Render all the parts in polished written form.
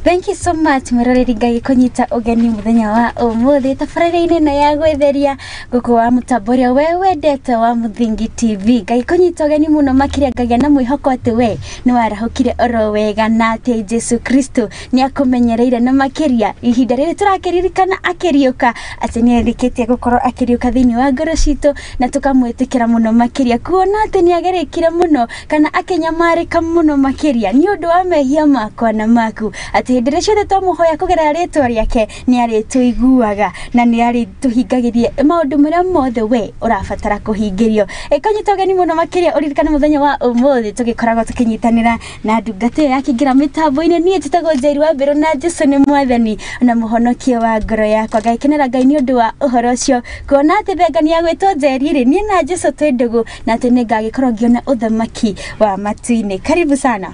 Thank you so much mweroreri ngai kunyita ugeni muthenya wa umuthi tabarĩra-inĩ na ya gwĩtheria guku wa mutamboria we wendete wa Muthingi TV. Ngai kunyita ugeni muno makiria ngagĩa na mwĩhoko atĩ we nĩ warahũkire oro wega na atĩ Jesu Kristo nĩ akũmenyereire na makiria ihinda rĩrĩ tũrakĩririkana akĩriũka atĩ nĩ erĩkĩtie gũkorwo akĩriũka thĩinĩ wa ngoro citũ na tũkamwĩtĩkĩra muno makiria kuona atĩ nĩ agerekire muno kana akenyamarĩka muno makiria nĩ ũndũ wa mehia makwa na maku atĩ hĩndĩ ĩrĩa ciothe twamuhoya kũgerera rĩtwa rĩake nĩ arĩtũiguaga na nĩ arĩtũhingagĩria maũndũ marĩa mothe we ũrabatara kũhingĩrio. Ĩkanyita ũgeni mũno makĩria ũririkane mũthenya wa ũmũthĩ tũgĩkoragwo tũkĩnyitanĩra na ndungata ĩyo yakĩingĩra mĩtambo-inĩ niĩ njĩtagwo Njeri Wa Mbiru na Jesũ nĩ mwathani na mũhonokia wa ngoro yakwa. Ngagĩkenera Ngai nĩ ũndũ wa ũhoro ũcio kuona atĩ thengani ya gwĩtwo Njeri rĩ niĩ na Jesũ twĩ ndũgũ na atĩ nĩ ngagĩkorwo ngĩona ũthamaki wa matu-inĩ. Karibu sana.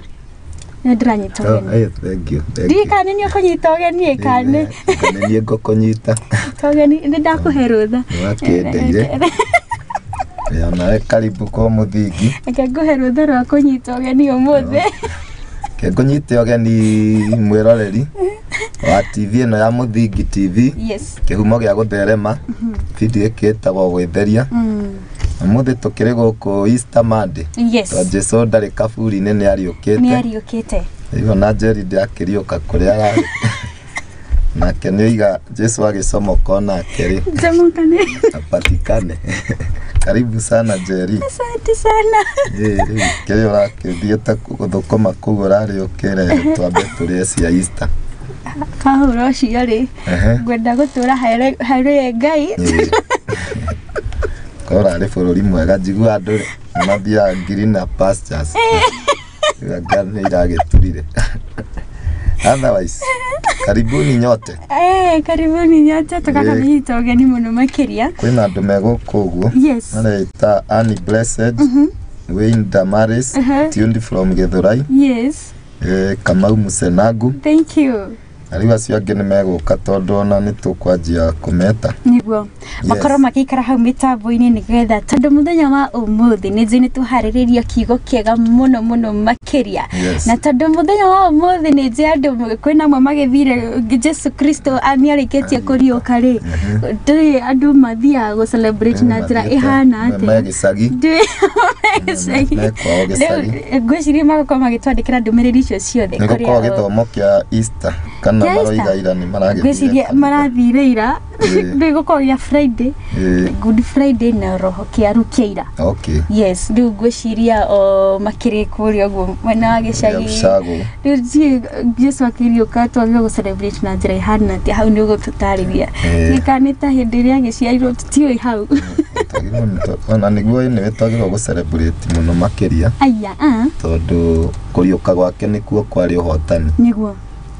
Nĩndĩranyita ũgeni. Thank you. Ndikane nĩ ũkũnyita ũgeni ĩkane. Nĩ ngũkũnyita. Ũgeni nĩ ndakũhe rũtha. Wakĩndeire. Nawe karibu kwa Muthingi. Reke ngũhe rũtha rwa kũnyita ũgeni ũmũthĩ. Ngũnyite ũgeni mwĩroreri wa TV ĩno ya Muthingi TV. Yes. Kĩhumo gĩa gũtherema. Video ĩkĩtagwo gwĩtheria. Mũthĩ tũkĩrĩ gũkũ Easter Monday. Yes. Jesũ ndarĩ kaburi-inĩ nĩ ariũkĩte. Nĩ ariũkĩte. Iyo na Njeri ndakĩriũka kũrĩa ararĩ. Nake nĩoiga Jesũ agĩcomoka nake rĩ. Jamukane. Apatikane. Karibu sana Njeri. Asante sana. Kĩrĩa ũrakĩthiĩte gũthũkũma kũu ũrarĩũkĩre twambe tũrĩe cia Easter. Kahũra ũcio rĩ. Ngwenda gũtũra harĩ Ngai. Kora bũrũri mwega njigua andũ mathiaga greener pastures. Ngai iragĩturire. Otherwise, karibuni nyote. Karibuni nyote tukakanyita ũgeni mũno makĩria. Kwĩna andũ megũkũ ũguo. Yes. Mareta Annie Blessed. Wayne Damaris, tuned from Githurai. Yes. Kamau Musenagu. Thank you. Ariwa cio angĩ nĩ megũka tondũ ona nĩ tũkwanjia kũmeta. Nĩguo. Makorwo magĩikara hau mĩtambo-inĩ nĩgetha tondũ mũthenya wa ũmũthĩ nĩ tũharĩrĩria kiugo kĩega mũno mũno makĩria. Na tondũ mũthenya wa ũmũthĩ nĩ andũ kwĩna amwe magĩthire Jesu Kristo nĩarĩkĩtie kũriũka rĩ. Ndĩ andũ mathiaga gũ celebrate na njĩra ihana atĩ. Megĩcagi. Ngwĩciria magakorwo magĩtwandĩkĩra ndũmĩrĩri icio ciothe. Nĩ gũkorwo gĩthomo kĩa Easter kana maroiga ira nĩ maragĩthire. Ngwĩciria marathire ira. Nĩ gũkorwo ya Friday. Good Friday na roho kĩaru kĩa ira. Okay. Yes, rĩu ngwĩciria makĩrĩ kũrĩa ũguo mwena wa gĩcagi. Rĩu Jesũ akĩriũka twagĩrĩirwo gũ celebrate na njĩra ihana atĩ hau nĩ ũgũtũtarĩria. Gĩkanĩ ta hĩndĩ ĩrĩa agĩciarirwo tũtiũĩ hau. Ona nĩguo nĩwe twagĩrĩirwo gũ celebrate mũno makĩria. Aya, tondũ kũriũka gwake nĩkuo kwarĩ ũhotani. Nĩguo.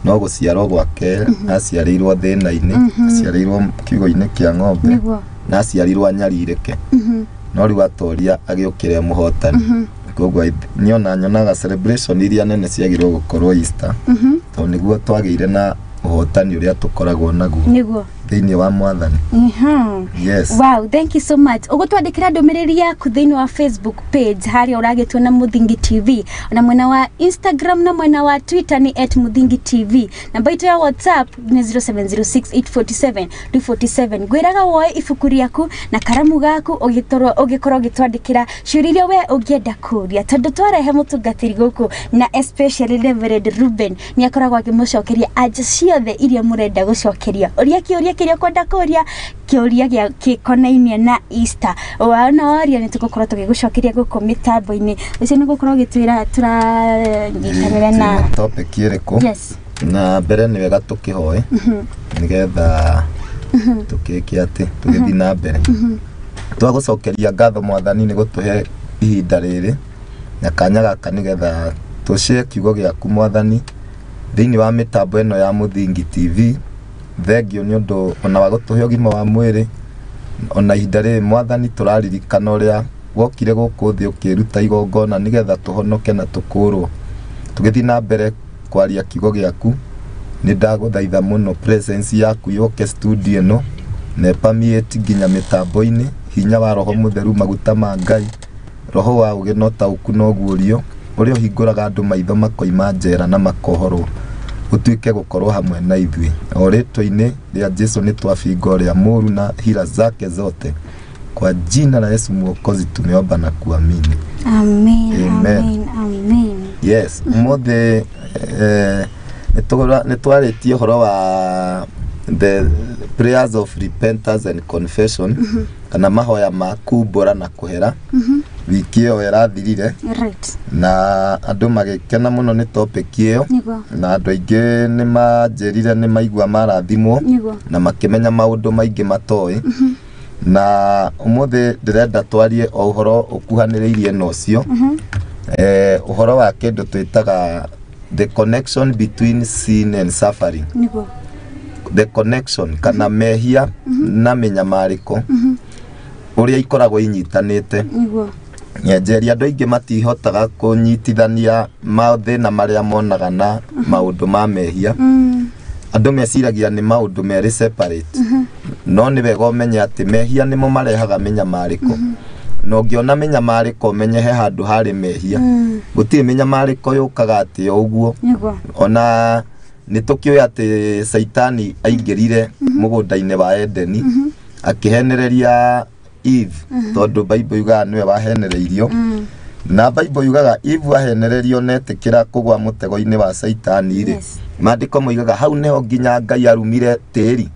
No gũciarwo gwake aciarĩirwo thĩna-inĩ, aciarĩirwo kiugo-inĩ kĩa ng'ombe, na aciarĩirwo anyarirĩke. No rĩu atoria agĩũkĩre mũhotani. Koguo nyonaga celebration iria nene ciagĩrĩirwo gũkorwo Easter. Tondũ nĩguo twagĩire na ũhotani ũrĩa tũkoragwo naguo. Nĩguo. Thĩinĩ wa Mwathani. Yes. Wow, thank you so much. Ũgũtwandĩkĩra ndũmĩrĩri yaku thĩinĩ wa Facebook page harĩa ũragĩtuona Muthingi TV. Na mwena wa Instagram na mwena wa Twitter ni @Muthingi TV. Namba itu ya WhatsApp ni 0706847247. Gwĩraga woe ibuku rĩaku na karamu gaku ũgĩkorwo ũgĩtwandĩkĩra ciũria iria we ũngĩenda kũria. Tondũ twarehe mũtungatĩri gũkũ na especially REV REUBEN nĩ akoragwo akĩmũcokeria anja ciothe iria mũrenda gũcokeria. Ũria kĩũria kĩrĩa kwenda kũria kĩũria gĩkonainie na Easter. Wana waria nĩ tũgũkorwo tũgĩgũcokeria gũkũ mĩtambo-inĩ. Ũcio nĩ gũkorwo ũgĩtwĩra tũranyitanĩra na topic ĩrĩkũ. Yes. Na mbere nĩ wega tũkĩhoe nĩgetha tũkĩkie atĩ tũgĩthiĩ na mbere. Twagũcokeria ngatho Mwathani nĩ gũtũhe ihinda rĩrĩ na kanya gaka nĩgetha tũshare kiugo gĩaku Mwathani thĩinĩ wa mĩtambo ĩno ya Muthingi TV. Thengio nĩ ũndũ ona wa gũtũhe ũgima wa mwĩrĩ ona ihinda rĩrĩ Mwathani tũraririkana ũrĩa wokire gũkũ thĩ ũkĩruta igongona nĩgetha tũhonoke na tũkũrwo. Tũgĩthiĩ na mbere kwaria kiugo gĩaku nĩ ndagũthaitha mũno presence yaku yoke studio ĩno na permeate nginya mĩtambo-inĩ. Hinya wa Roho Mũtheru, maguta ma Ngai, Roho wa ũgĩ na ũtaũku na ũguũrio ũrĩa ũhingũraga andũ maitho makoima njera na makohorwo. gutuike gukorwo hamwe na ithui o ritwa-ini ria Jesu ni twabinga uria muru na hila zake zote kwa jina la Yesu Mwokozi tumeomba na kuamini. Amen. Amen. Amen. Yes, mothe netwaritie horo wa the prayers of repentance and confession kana mahoya ma kumbura na kuhera wiki iyo irathirire na andu magikena muno ni topic iyo na andu aingi ni manjerire ni maigua marathimwo na makimenya maundu maingi matoi na umuthe ndirenda twarie o uhoro ukuhaniriirie nocio uhoro wa kindu twitaga the connection between sin and suffering. The connection kana mehia na minyamariko uria ikoragwo inyitanite. Njeri andu aingi matihotaga kunyitithania mathina maria monaga na maundu ma mehia. Andu meciragia ni maundu meri separate. No ni wega umenye ati mehia nimo marehaga minyamariko. No ngiona minyamariko menye he handu hari mehia. Gutiri minyamariko yukaga ati uguo. Ona nitukio ati Saitani aingirire mugunda-ini wa Edeni akihenereria Eve tondu Bible yugaga niwe wahenereirio na Bible yugaga Eve ahenererio netikira kugwa mutego-ini wa Saitani ri maandiko moigaga hau neho nginya Ngai arumire tiri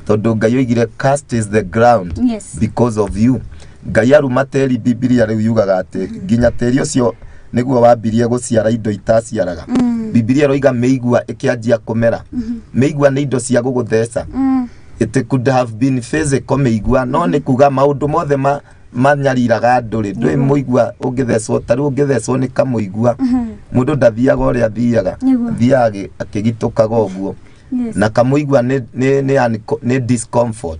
tondu Ngai oigire cast is the ground because of you. Ngai aruma tiri Biblia riu yugaga ati nginya tiri ucio niguo wambirie guciara indo itaciaraga. Biblia roiga meigua ikianjia kumera. Meigua ni indo cia gugutheca. It could have been physical meigua no ni kuga maundu mothe manyariraga nduri ndui muigua ungithecwo taru ungithecwo ni kamuigua mundu ndathiaga uria thiaga akigitukaga uguo na kamuigua ni discomfort.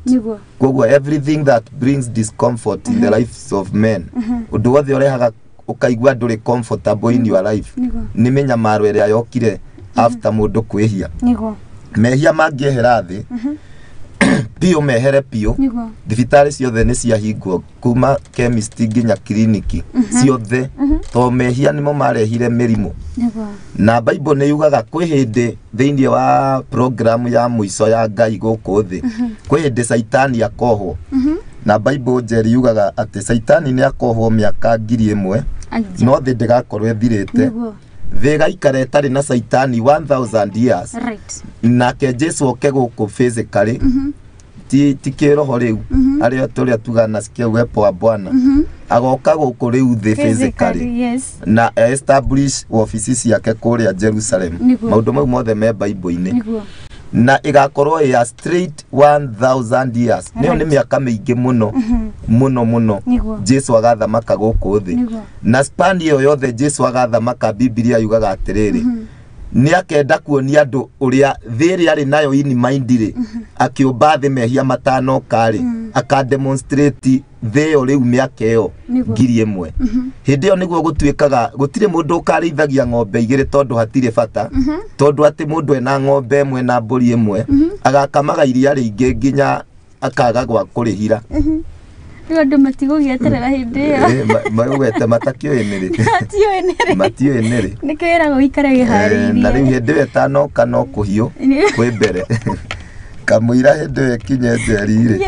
Koguo everything that brings discomfort in the lives of men undu wothe urehaga ukaigua nduri comfortable in your life ni minyamaro iria yokire after mundu kwihia. Mehia mangiehera thi pio mehere pio thibitari ciothe ni ciahingwo kuma chemist nginya kliniki ciothe to mehia nimo marehire mirimu. Na Bible ni yugaga kwi hindi thiini wa program ya muico ya Ngai guku thi kwi hindi Saitani akohwo na Bible Njeri yugaga ati Saitani ni akohwo miaka 1000 no thi ndigakorwo ethirite thi gaikare tari na Saitani 1000 years nake Jesu oke guku physically ti kiroho riu aria turia tugana sikia uwepo wa Bwana agoka guku riu thi physically na establish offices yake kuria Jerusalem. Maundu mau mothe me Bible-ini na igakorwo ya straight 1000 years niyo ni miaka mingi muno muno Jesu agathamaka guku thi na span iyo yothe Jesu agathamaka Biblia yugaga atiriri ni akenda kuonia andu uria thiri ari nayo ini mindire akiumba thi mehia matano kari aka demonstrate thio riu miaka iyo 1000 hindi yo niguo gutuikaga gutire mundu ukarithagia ng'ombe igire tondu hatire bata tondu ati mundu ena ng'ombe imwe na mburi imwe agakamaga iria ringi nginya akaga gwa kurihira andu matigugieterera hindi iyo magugete matakioenere matioenere nikira guikare gihariirie na riu hindi wetano kana kuhio kwi mbere kamuira hindi kinye Njeri ri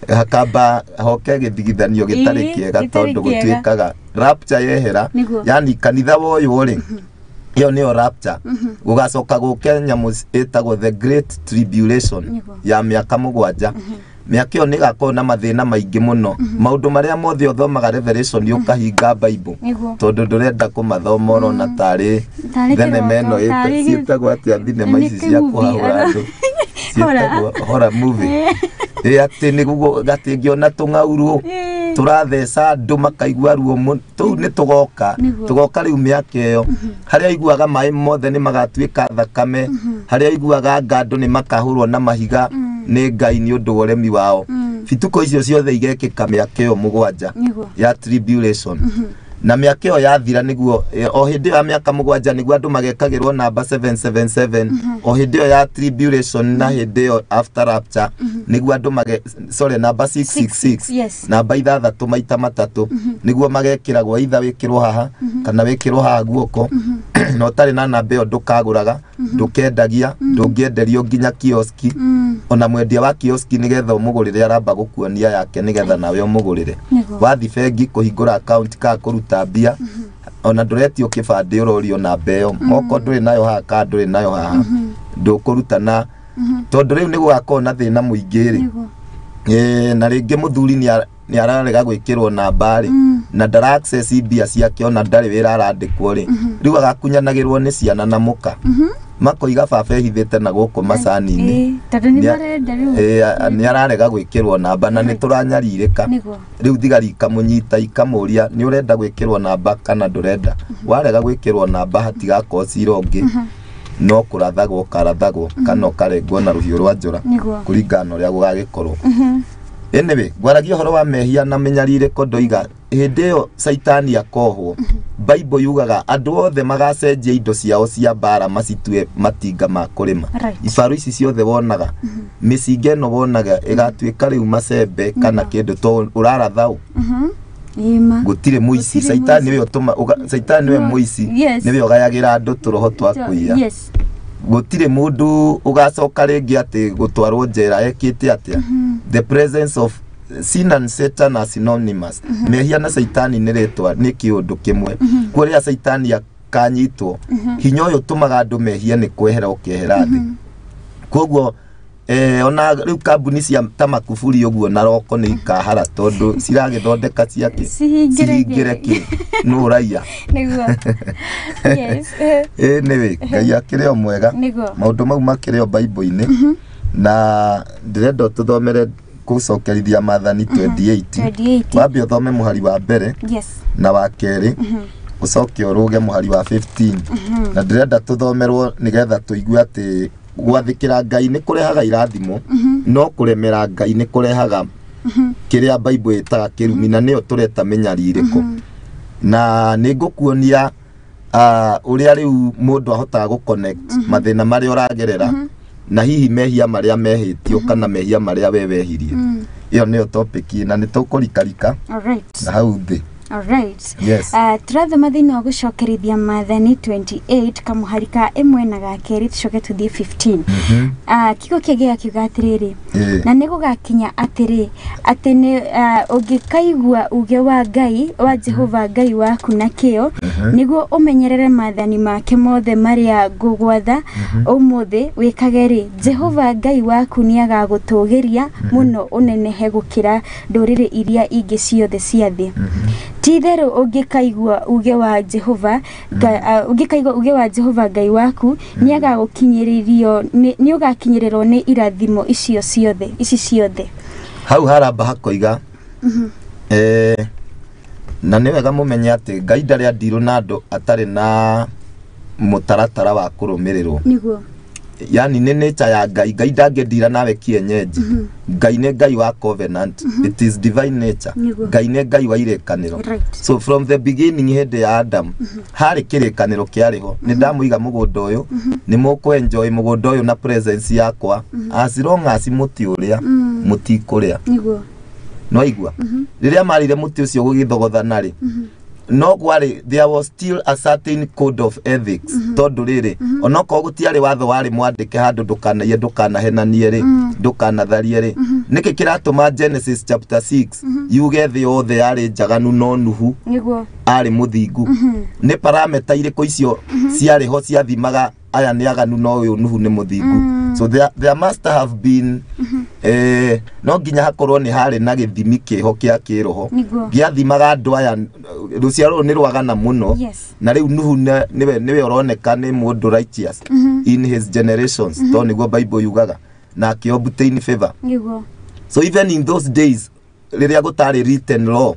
hakamba hoke githigithanio gitari kiega tondu gutuikaga rapture yehera yani kanitha woyo ri iyo niyo rapture gugacoka guke nyamu itagwo the great tribulation ya miaka 7 miaka iyo nigakorwo na mathina maingi muno maundu maria mothe uthomaga Revelation yukahinga Bible tondu ndurenda kumathoma na tari thenema ino ciitagwo atia thenema ici cia kuhahura andu ciitagwo horror movie ati niguo gatingiona tung'auru turatheca andu makaigua ruo tu ni tugoka riu miaka iyo haria iguaga mai mothe ni magatuika thakame haria iguaga ngando ni makahurwo na mahiga ni Ngai ni undu uremi wao bituko icio ciothe igekika miaka iyo 7 ya tribulation na miaka yo yathira niguo o hindi ya miaka mugwanja niguo andu magekagirwo namba 777 o hindi yo ya tribulation na hindi yo after rapture niguo andu namba 666 namba ithathatu maita matatu niguo magekiragwo itha wikirwo haha kana wikirwo haha guoko no tari na namba yo ndukaguraga ndukendagia ndungienderio nginya kioski ona mwendia wa kioski nigetha umugurire aramba gukuonia yake nigetha nawe umugurire wathi bengi kuhingura account ka kuruta mbia ona nduretio kibande urorio na mbeo moko nduri nayo haha ka nduri nayo haha ndukurutana tondu riu nigugakona na thina muingiri na ringi muthuri ni ararega gwikirwo namba ri na ndara access mbia ciake ona ndari wira arandikwo ri riu agakunyanagirwo ni ciana na muka makoiga baba ehithite na guku macani-ini ni ararega gwikirwo namba na ni turanyaririka riu thigari ikamunyita ikamuria ni urenda gwikirwo namba kana ndurenda warega gwikirwo namba hatigakorwo cira ungi no kurathagwo karathagwo kana ukarengwo na ruhiu rwa njora kuringana uria gugagikorwo anyway gwaragia horo wa mehia na menyarire kondoiga hindi yo saitani akohwo Bible yugaga andu othe magacenjia indo ciao cia bara macitue matinga ma kurima ibaru ici ciothe wonaga micinga no wonaga igatuika riu macembe kana kindu to uraratha gutire muici saitani we utuma saitani we muici niwe ugayagira andu turoho twa kuiya gutire mundu ugacoka ringi ati gutwarwo njera ekite atia the presence of sin and Satan are synonymous mehia na saitani niretwa ni kiundu kimwe kuria saitani akanyitwo hinya uyu tumaga andu mehia ni kwehera ukehera thi koguo ona riu kambuni cia tamakuburi uguo na roko ni ikahara tondu ciragithondeka ciake ciringireki no raia niguo yes niwe ngai akireo mwega maundu mau makireo Bible-ini na ndirenda tuthomere gucokerithia Mathani 28 wambe uthome muhari wa mbere na wa keri ucoke uruge muhari wa 15 na ndirenda tuthomerwo nigetha tuigue ati gwathikira Ngai ni kurehaga irathimo no kuremera Ngai ni kurehaga kiria Bible itaga kirumi na niyo tureta menyaririko na nigukuonia uria riu mundu ahotaga guconnect mathina maria uragerera na hihi mehia maria mehitio kana mehia maria we wehirie iyo niyo topic na nitukurika na hau thi alright turathoma thini wa gucokerithia Mathani 28 kamuharika imwe na gakeri tucoke tuthie 15 kigo kiegea kiuga atiriri na nigugakinya atiri ati ni ungikaigua uge wa Ngai wa Jehova Ngai waku na kio niguo umenyerere mathani make mothe maria ngugwatha umuthi wikageri Jehova Ngai waku ni agagutugiria muno unenehe gukira nduriri iria ingi ciothe cia thi Tithero ungikaigua uge wa Jehova Ngai waku ni agagukinyiririo ni ugakinyirirwo ni irathimo icio ciothe hau haramba hakoiga na ni wega mumenye ati Ngai ndari andiru na andu atari na mutaratara wa kurumirirwo niguo yani ni nature ya Ngai ndangedira nawe kienyeji Ngai ni Ngai wa covenant it is divine nature Ngai ni Ngai wa irekaniro so from the beginning hindi ya Adam hari kirekaniro kiariho ni ndamuiga mugunda uyu ni muku enjoy mugunda uyu na presence yakwa as long as muti uria muti kuria niguo no igua riria marire muti ucio gugithogothana ri no gwari there was still a certain code of ethics tondu riri onoko gutiari watho wari mwandike handu ndukanahenanie ri ndukanatharie ri niki kiratuma Genesis chapter 6 yuge thi othe yari njaganu no Nuhu niguo ari muthingu ni parameter iriko icio ciari ho ciathimaga aya ni aganu no uyu Nuhu ni muthingu so there must have been no nginya hakorwo ni hari na githimi kiho kia kiroho giathimaga andu aya ruciaro ni rwagana muno na riu Nuhu niwe uroneka ni mundu righteous in his generations to niguo Bible yugaga na ki obtain favor so even in those days riria gutari written law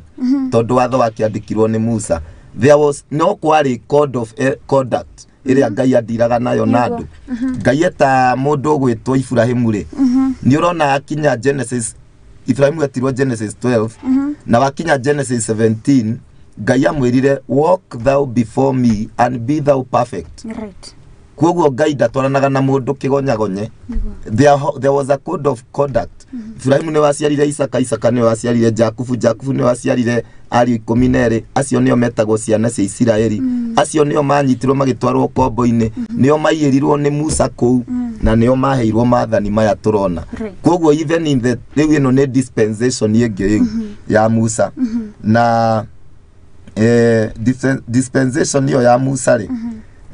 tondu watho wakiandikirwo ni Musa there was no quality code of conduct iria Ngai andiraga nayo nadu Ngai eta mundu gwitwo Ibrahimu ri ni urona akinya Genesis Ibrahimu atirwo Genesis 12 na wakinya Genesis 17 Ngai amwirire walk thou before me and be thou perfect. Right. Kwoguo Ngai ndatwaranaga na mundu kigonyagonye. There was a code of conduct. Ibrahimu ni waciarire Isaka, Isaka ni waciarire Jakubu, Jakubu ni waciarire ari 12, acio nio metagwo ciana cia Isiraeli. Acio nio manyitirwo magitwarwo kombo-ini, nio maiyirirwo ni Musa kou, na nio maheirwo mathani maya turona. Kwoguo even in the riu ino ni dispensation yengi ya Musa. Na dispensation iyo ya Musa ri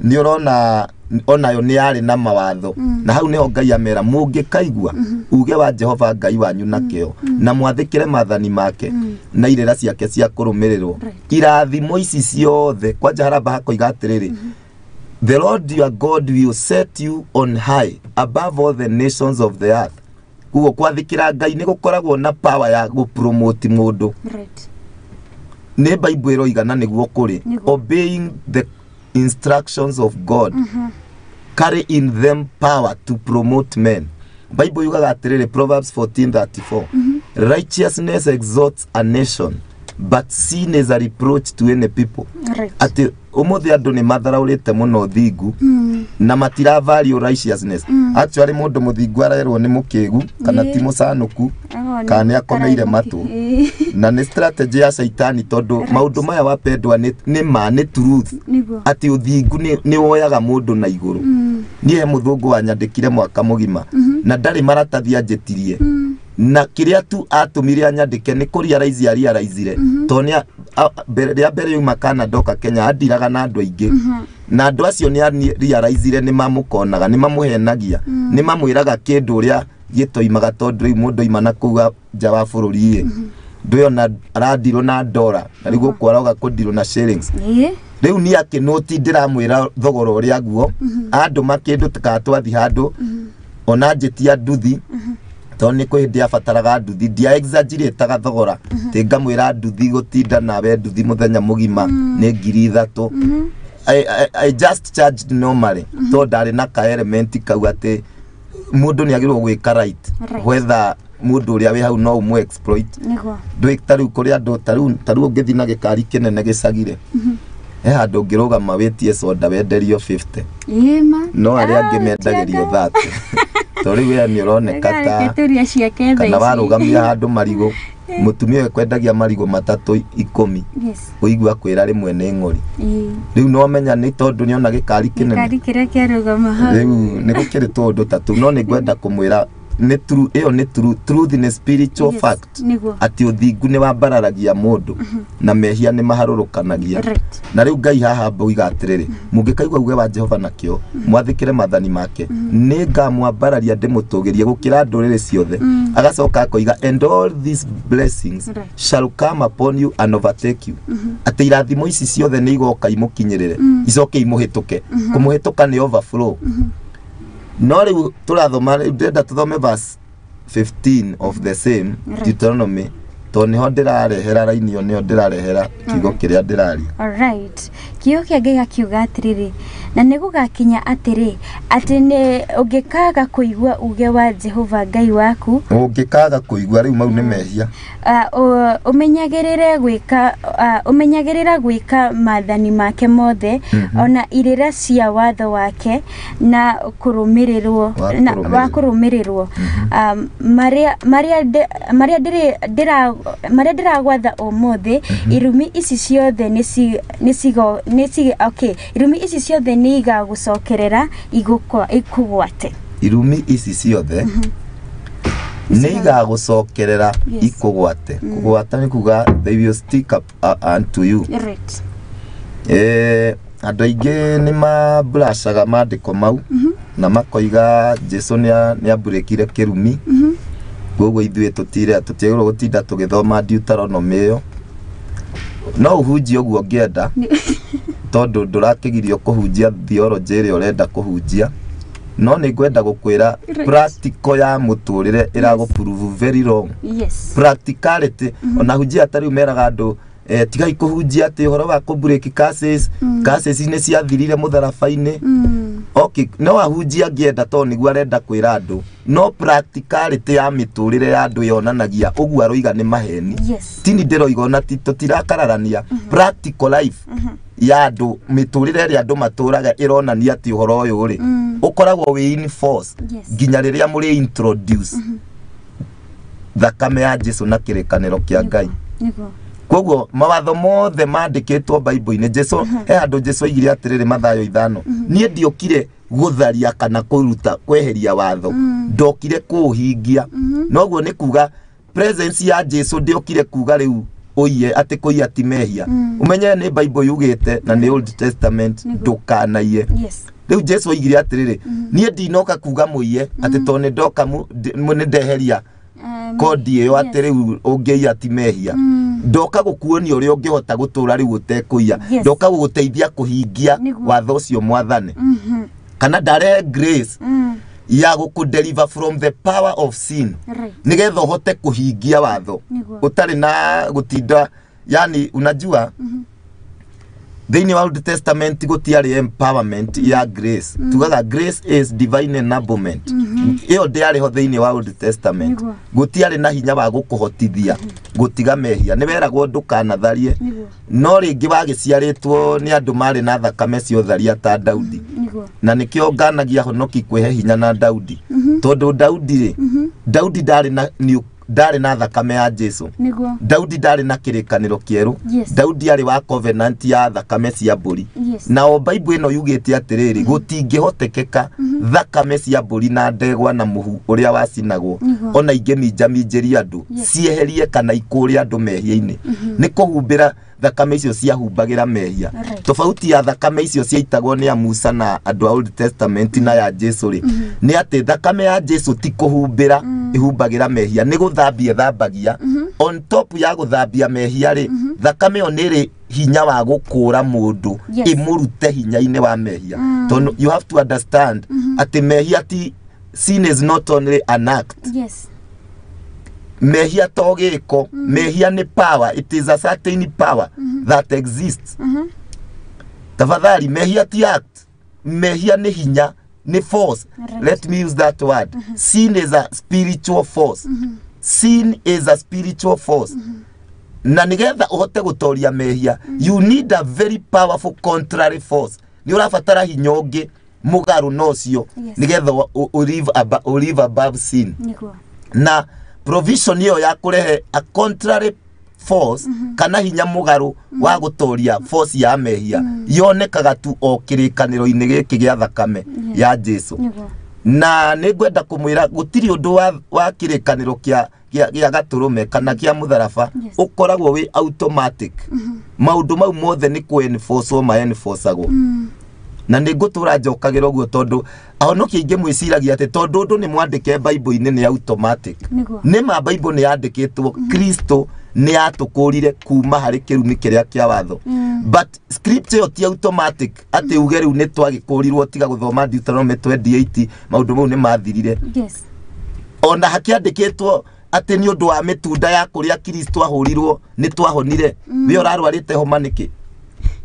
ni urona onayo ni yari na mawatho na hau niho Ngai amera mungikaigua uge wa Jehova Ngai wanyu nakeo na mwathikire mathani make na irera ciake cia kurumirirwo irathimo ici ciothe kwanja haramba hakoiga atiriri the Lord your God will set you on high above all the nations of the earth. Kugo kwathikira Ngai ni gukoragwo na power ya gupromote mundu. Ne Bible iroigana niguo kuri obeying the instructions of God carry in them power to promote men. Bible yugaga atiriri Proverbs 14:34 righteousness exalts a nation but sin is a reproach to any people. Ati umuthi andu ni matharaurite muno thingu na matira value righteousness. Actually mundu muthingu arerwo ni mukigu kana ti mucanuku kana akomeire matu na ni strategy ya Saitani tondu maundu maya wapendwa ni truth ati uthingu ni woyaga mundu na iguru. Nie muthungu wanyandikire mwaka mugima na ndari maratathi anjetirie na kiria tu atumire anyandike ni kurealize ariaraizire tonia mbere yuma kana doka Kenya adiraga na andu aingi na andu acio ni ariaraizire ni mamukonaga ni mamuhenagia ni mamwiraga kindu uria gitoimaga tondu mundu imana kuga nja wa bururi ndio na radiro na dollar na rigo kwaraga kudiro na shillings riu ni akinoti ndiramwira thogoro uria guo andu makindu tikatwathi handu ona njetia nduthi toni ko hindi afataraga nduthi dia exaggerate thogora tingamwira nduthi gutinda nawe nduthi muthenya mugima ni 3,000 I just charged normally to ndari na ka element kau ati mundu ni agirwo gwika right whether mundu uria wi hau no umu exploit ndwiktaru kuri andu taru ungithi na gikari kinene gicagire handu ngirugama witie soda wenderio 50 no aria angimendagirio 30 tori we ni uroneka ta kana warugamia handu marigo mutumia kwendagia marigo matatu 10 uigua kwira rimwe ni ngori riu no menya ni tondu ni ona gikari kinene gikari kiria kiarugama hau riu ni gukiri tondu tatu no ni gwenda kumwira ni true eyo ni truth in a spiritual fact ati uthingu ni wambararagia mundu na mehia ni maharurukanagia na riu Ngai haha boiga atiriri mungikaigua uge wa Jehova nakio mwathikire mathani make ni ngamwambararia ndimutugirie gukira ndurire ciothe agacoka akoiga and all these blessings shall come upon you and overtake you ati irathimo ici ciothe ni igoka imukinyirire icoke imuhituke kumuhituka ni overflow. No riu turathoma ndenda tuthome verse 15 of the same Deuteronomy to niho ndirarehera raini yo niho ndirarehera kigo kiria ndiraria. Alright, kiyo kia Ngai akiuga atiriri na nigugakinya atiri ati ni ungikaga kuigua uge wa Jehova Ngai waku ungikaga kuigua riu mau ni mehia umenyagirira gwika mathani make mothe ona irira cia watho wake na kurumirirwo na wa kurumirirwo maria ndiragwatha umuthi irumi ici ciothe nisi okay irumi ici ciothe ni igagucokerera ikugwate irumi ici ciothe ni igagucokerera ikugwate kugwata ni kuga they will stick up unto you andu aingi ni mabrashaga mandiko mau na makoiga Jesu ni aburekire kirumi gogo ithuĩ tutigirwo gutinda tugithoma Deuteronomy iyo no uhunjie uguo ngienda tondu ndurakigirio kuhunjia theology ĩrĩa urenda kuhunjia no ni ngwenda gukwira practical ya muturire iraguprove very wrong practicality ona hunjia atari meraga andu tigai kuhunjia ati horo wa kubreak cases ni ciathirire mutharabaini okay no ahunjia ngienda to niguo arenda kwira andu no practicality ya miturire ya andu yonanagia uguo aroiga ni maheni tini ndiroiga ona tutirakararania practical life ya andu miturire ria andu maturaga ironania ati uhoro uyu ri ukoragwo wi in force ginya riria muri introduce thakame ya Jesu na kirikaniro kia Ngai koguo mawatho mothe mandikitwo Bible-ini Jesu he andu Jesu aigire atiriri Mathayo 5 nie ndiokire gutharia kana kuruta kweheria watho ndokire kuhingia noguo ni kuga presence ya Jesu ndiokire kuga riu oiye ati kuiya ti mehia umenye ni Bible yugite na ni Old Testament ndukanaie riu Jesu aigire atiriri nie ndinoka kuga muiye ati to ni ndoka ni ndeheria kodi iyo ati riu ungiia ti mehia ndoka gukuonia uria ungihota gutura riu utekuiya ndoka guguteithia kuhingia watho ucio mwathane kana ndare grace ya gukudeliver from the power of sin nigetha uhote kuhingia watho utari na gutinda yani unajua Thini wa Old Testament gutiari empowerment ya grace tugaga grace is divine enablement iyo ndiari ho thini wa Old Testament gutiari na hinya wa gukuhotithia gutiga mehia ni weragwo ndukanatharie no ringi wagiciaritwo ni andu mari na thakame cio tharia ta Daudi na nikio nganagia honoki kwehe hinya na Daudi tondu Daudi ri Daudi ndari na thakame ya Jesu Daudi ndari na kirikaniro kieru Daudi ari wa covenant ya thakame cia mburi na o Bible ino yugite atiriri gutingihotekeka thakame cia mburi na ndegwa na muhu uria wacinagwo ona ingeminjamijeri andu cieherie kana ikuria andu mehia-ini ni kuhumbira thakame icio ciahumbagira mehia tofauti ya thakame icio ciaitagwo ni Musa na andu a Old Testament na ya Jesu ri ni ati thakame ya Jesu ti kuhumbira ihumbagira mehia ni guthambia thambagia on top ya guthambia mehia ri thakame oniri hinya wa gukura mundu imurute hinya-ini wa mehia so you have to understand ati mehia ti sin is not only an act mehia togiko mehia ni power it is a certain power that exists tafadhali mehia ti act mehia ni hinya ni force let me use that word sin is a spiritual force sin is a spiritual force na nigetha uhote gutoria mehia you need a very powerful contrary force ni urabatara hinya ungi mugaru nocio nigetha live above sin na provision iyo ya kurehe a contrary force kana hinya mugaru wa gutoria force ya mehia yonekaga tu o kirikaniro-ini giki gia thakame ya Jesu na nigwenda kumwira gutiri undu wa kirikaniro kia gaturume kana kia mutharaba ukoragwo wi automatic maundu mau mothe ni ku enforce o ma enforce agwo na nigutura njokagira uguo tondu ahonoki inge mwiciragia ati tondu undu ni mwandike Bible-ini ni automatic ni ma Bible ni yandikitwo Kristo ni atukurire kuma hari kirumi kiria kia watho but scripture ti automatic ati uge riu ni twagikurirwo tiga guthoma Deuteronomy 28 maundu mau ni mathirire ona hakiandikitwo ati ni undu wa mitunda ya kuria Kristo ahurirwo ni twahonire we urarwarite homa niki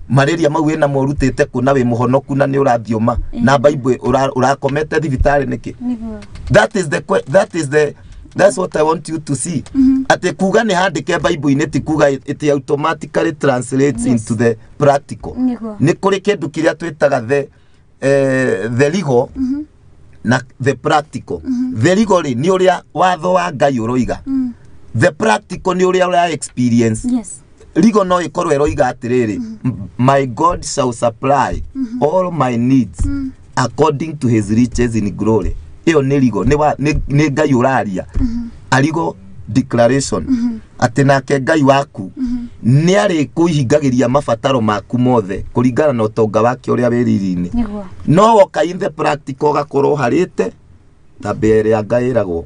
malaria mau ena morutite kuna we muhonoku na ni urathioma na Bible urakomete thibitari niki that's what I want you to see ati kuga ni handike Bible-ini ti kuga it automatically translates into the practical ni kuri kindu kiria twitaga the legal na the practical the legal ni uria watho wa Ngai uroiga the practical ni uria ura experience legal no ikorwo eroiga atiriri my God shall supply all my needs according to his riches in glory iyo ni legal ni Ngai uraria aligo declaration ati nake Ngai waku ni ari kuihingagiria mabataro maku mothe kuringana na utonga wake uria wiriri-ini no woka in the practical gakorwo harite tabere ya Ngai ragwo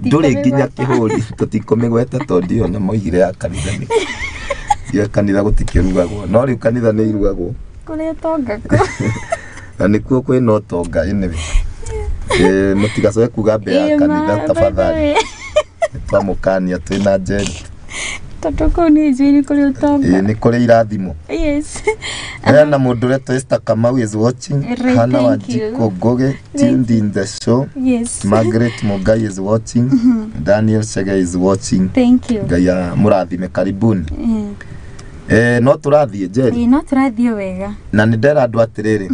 nduri nginya kihuri tutikomigweta tondio na moigire ya kanitha ni ya kanitha gutikirugagwo no riu kanitha ni irugagwo kuria tonga ko ni kuo kwe no tonga ine mutigacoke kuga mbe ya kanitha tafadhali twamukania twina Njeri Totoko ni jini kuri utonga. Ni kuri irathimo. Yes. Na mundu reto Esther Kamau is watching. Hana Wanjiko Goge tuned in the show. Yes. Margaret Mugai is watching. Daniel Shega is watching. Thank you. Gaya murathime karibuni. No turathie Njeri. No turathie wega. Na ndera andu atiriri.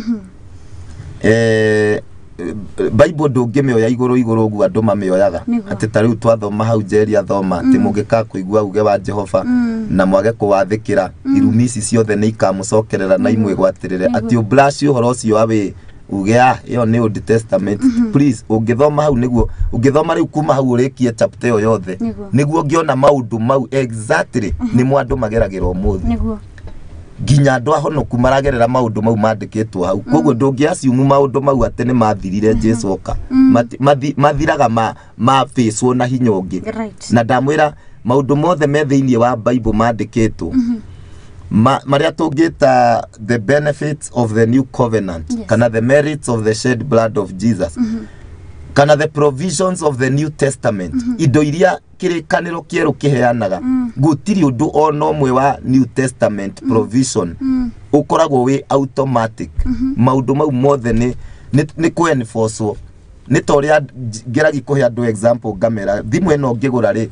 Bible ndungimioya iguru ugu andu mamioyaga ati tariu twathoma hau Njeri athoma ati mungika kuigua uge wa Jehova na mwage kuwathikira irumi ici ciothe ni ikamucokerera na imwe gwatirire ati ublash uhoro ucio awe uge iyo ni Old Testament please ungithoma hau niguo ungithoma riu kuma hau urikie chapter yo yothe niguo ngiona maundu mau exactly ni mwandu mageragira umuthi niguo ginya andu ahonoku maragerera maundu mau mandikitwo hau koguo ndungiaciumu maundu mau ate ni mathirire Jesu oka mathiraga ma face na hinya ungi na ndamwira maundu mothe me thiini wa Bible mandikitwo maria tungita the benefits of the new covenant kana the merits of the shed blood of Jesus kana the provisions of the New Testament indo iria kirikaniro kieru kiheanaga gutiri undu ona omwe wa New Testament provision ukoragwo wi automatic maundu mau mothe ni ku enforce ni toria geragi kuhe andu example ngamera thimu eno ngigura ri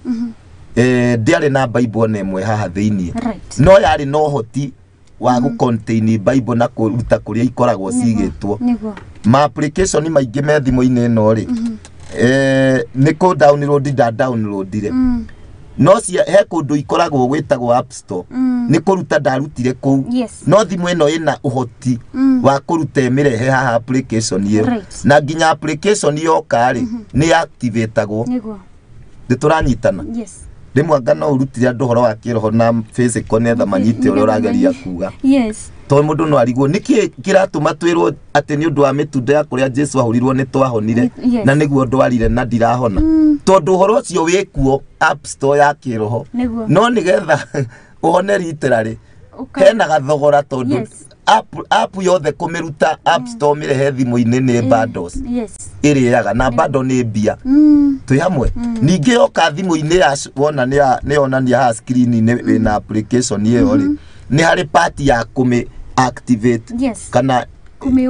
ndiari na Bible nemwe haha thiini no yari no hoti wa gu contain Bible na kuruta kuria ikoragwo cigitwo ma application maingi me thimu-ini no ri ni ku download ire no cia he kundu ikoragwo gwitagwo App Store ni kuruta ndarutire ku no thimu ino ina uhoti wa kuruta emirehe haha application iyo na ginya application iyo kari ni activateagwo ndituranyitana rimwe ngano urutire andu horo wa kiroho na physical netha manyite uri urageria kuga to mundu no arigwo niki kiratuma twirwo ati ni undu wa mitunda ya kuria Jesu ahurirwo ni twahonire na niguo ndwarire na ndirahona tondu horo cio wikuo App Store ya kiroho no nigetha uhone literally hena gathogora tondu app yothe kumiruta App Store mirehe thimu-ini ni bundles iriaga na bundle ni mbia twi hamwe ningi yoka thimu-ini wona ni onania ha screen-ini wina application iyo ri ni hari party ya kumi activate kana kumi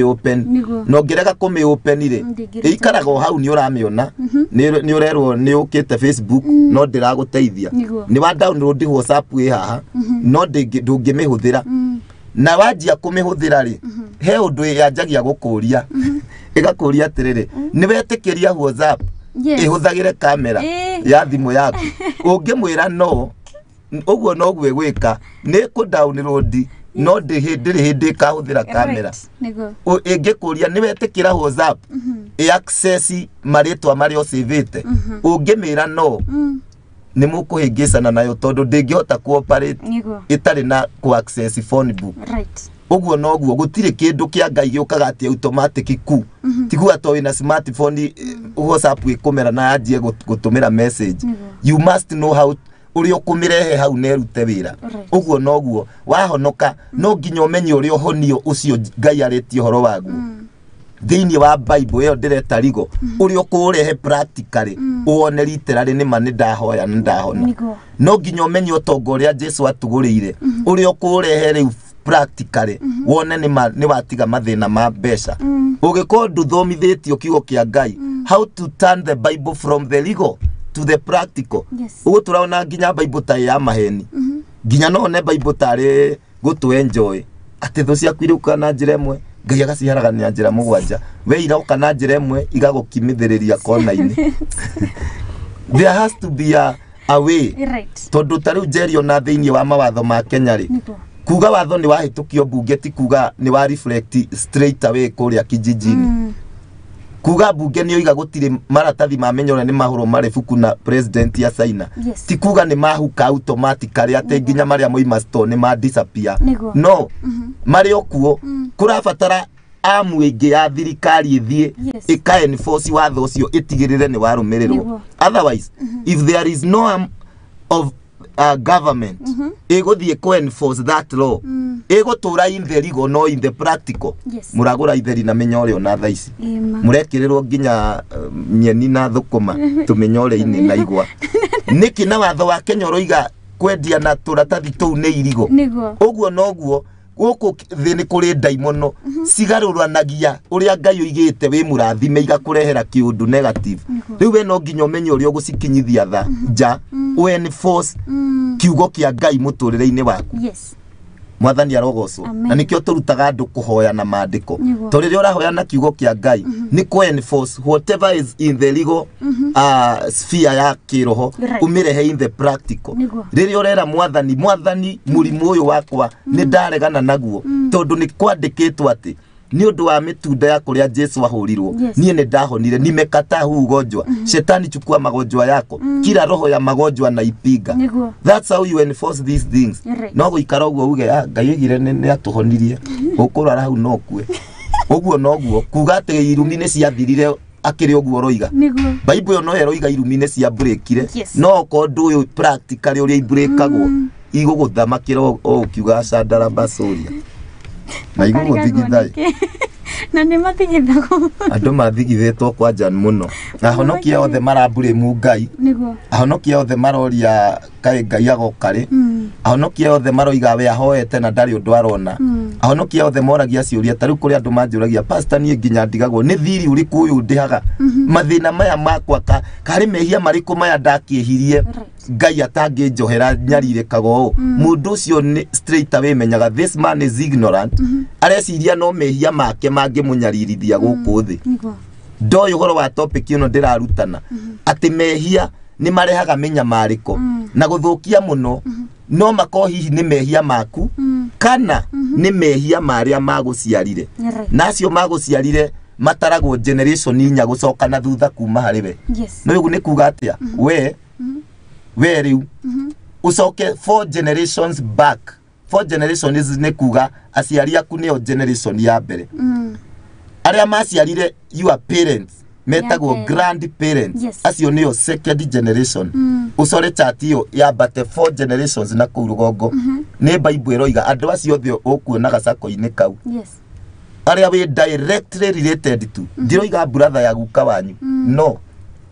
open no ngerega kumi open ire ikaraga hau ni uramiona ni urerwo ni ukite Facebook no ndiraguteithia ni wa download WhatsApp wi haha no ndungimihuthira na wajia kumihuthira ri he undu yanjagia gukuria igakuria atiriri ni wetikiria WhatsApp ihuthagire kamera ya thimu yaku ungimwira no uguo no gwe gwika ni ku download no ndiri hindi kahuthira kamera ingikuria ni wetikira WhatsApp access maritwa mari osivite ungimira no ni mukuhingicana nayo tondu ndingihota cooperate itari na ku access phone book uguo no guo gutire kindu kia Ngai giukaga ati automatic ku tiguo to ina smartphone WhatsApp ikumera na ajie gutumira message you must know how uri okumirehe hau nerute wira uguo no guo wahonoka no nginya umenye uri ohonio ucio Ngai areti horo wagu thiini wa Bible iyo ndireta rigo uri okurehe practically uone literally ni mani ndahoya ndahona no nginya umenye utongo uria Jesu atugurire uri okurehe riu practically wone ni watiga mathina ma mbeca ugikorwo nduthomithitio kiugo kia Ngai how to turn the Bible from the legal to the practical ugo turaona nginya Bible ta ya maheni nginya no ne Bible tare gutu enjoy ati thu cia kwiruka na njira imwe Ngai agaciharagania njira mugwanja we irauka na njira imwe igagukimithiriria kona-ini there has to be a way tondu tariu Njeri ona thiini wa mawatho ma Kenya ri kuga watho ni wahitukio bunge ti kuga ni wa reflect straight away kuria kijijini kuga bunge ni oiga gutire maratathi mamenyore ni mahuro mari fuku na president ya China ti kuga ni mahuka automatically ate nginya maria moima store ni ma disappear no mari okuo kurabatara amu ingi ya thirikari ithie ika enforce watho ucio itigirire ni warumirirwo otherwise if there is no arm of government iguthie ku enforce that law ego tura in the legal no in the practical muragura itheri na menyore ona thaici murekirerwo nginya nyeni na thukuma tumenyore ini na igwa niki na watho wa Kenya roiga kwendia na turatathi tou ne irigo oguo noguo guku thini kuri ndaimono cigaruranagia uria Ngai oigite wi murathime igakurehera kiundu negative riu we no nginya umenye uria ugucikinyithia tha ja enforce kiugo kia Ngai muturire-ini waku mwathani arogocwo na nikio turutaga andu kuhoya na maandiko to riria urahoya na kiugo kia Ngai ni ku enforce whatever is in the legal sphere ya kiroho umirehe in the practical riria urera mwathani murimu uyu wakwa ni ndaregana naguo tondu ni kwandikitwo ati ni undu wa mitunda ya kuria Jesu ahurirwo nie ne ndahonire nimekata huu ugonjwa shetani chukua magonjwa yako kila roho ya magonjwa na ipiga that's how you enforce these things no guikara uguo uge Ngai igire ne atuhonirie ukurara hau no kue uguo noguo kuga ati irumine ciathirire akiri uguo roiga Bible no heroiga irumine cia breakire no ko ndu uyu practically uria ibreakagwo iguguthamakira o kiuga Sandara Basoria na igugo thigithai na ni mathigithago andu mathigithetwo kwa jan muno ahonokia othe marambure mu Ngai ahonokia othe maroria kai Ngai agokari ahonokia othe maroiga we ahoete na ndari undu arona ahonokia othe moragia ciuria tariu kuri andu manjuragia pastor nie nginya ndigagwo ni thiri uriku uyu ndihaga mathina maya makwa kari mehia mariku maya ndakiehirie Ngai atangi njohera nyarire kago mundu ucio ni straight away menyaga this man is ignorant areciria no mehia make mangi munyaririthia guku thi ndoyo horo wa topic ino ndirarutana ati mehia ni marehaga menyamariko na guthukia muno no mako hihi ni mehia maku kana ni mehia maria maguciarire nacio maguciarire mataragwo generation inya gucoka na thutha kuma hariwe no yugu ni kuga atia we riu ucoke 4 generations back 4 generations ni kuga aciari aku ni o generation ya mbere aria maciarire your parents metagwo grandparents acio ni o second generation ucore chat iyo ya bate 4 generations na kurugongo ni Bible roiga andu acio othe ukuonaga sako-ini kau aria we directly related to ndiroiga brother ya guka wanyu no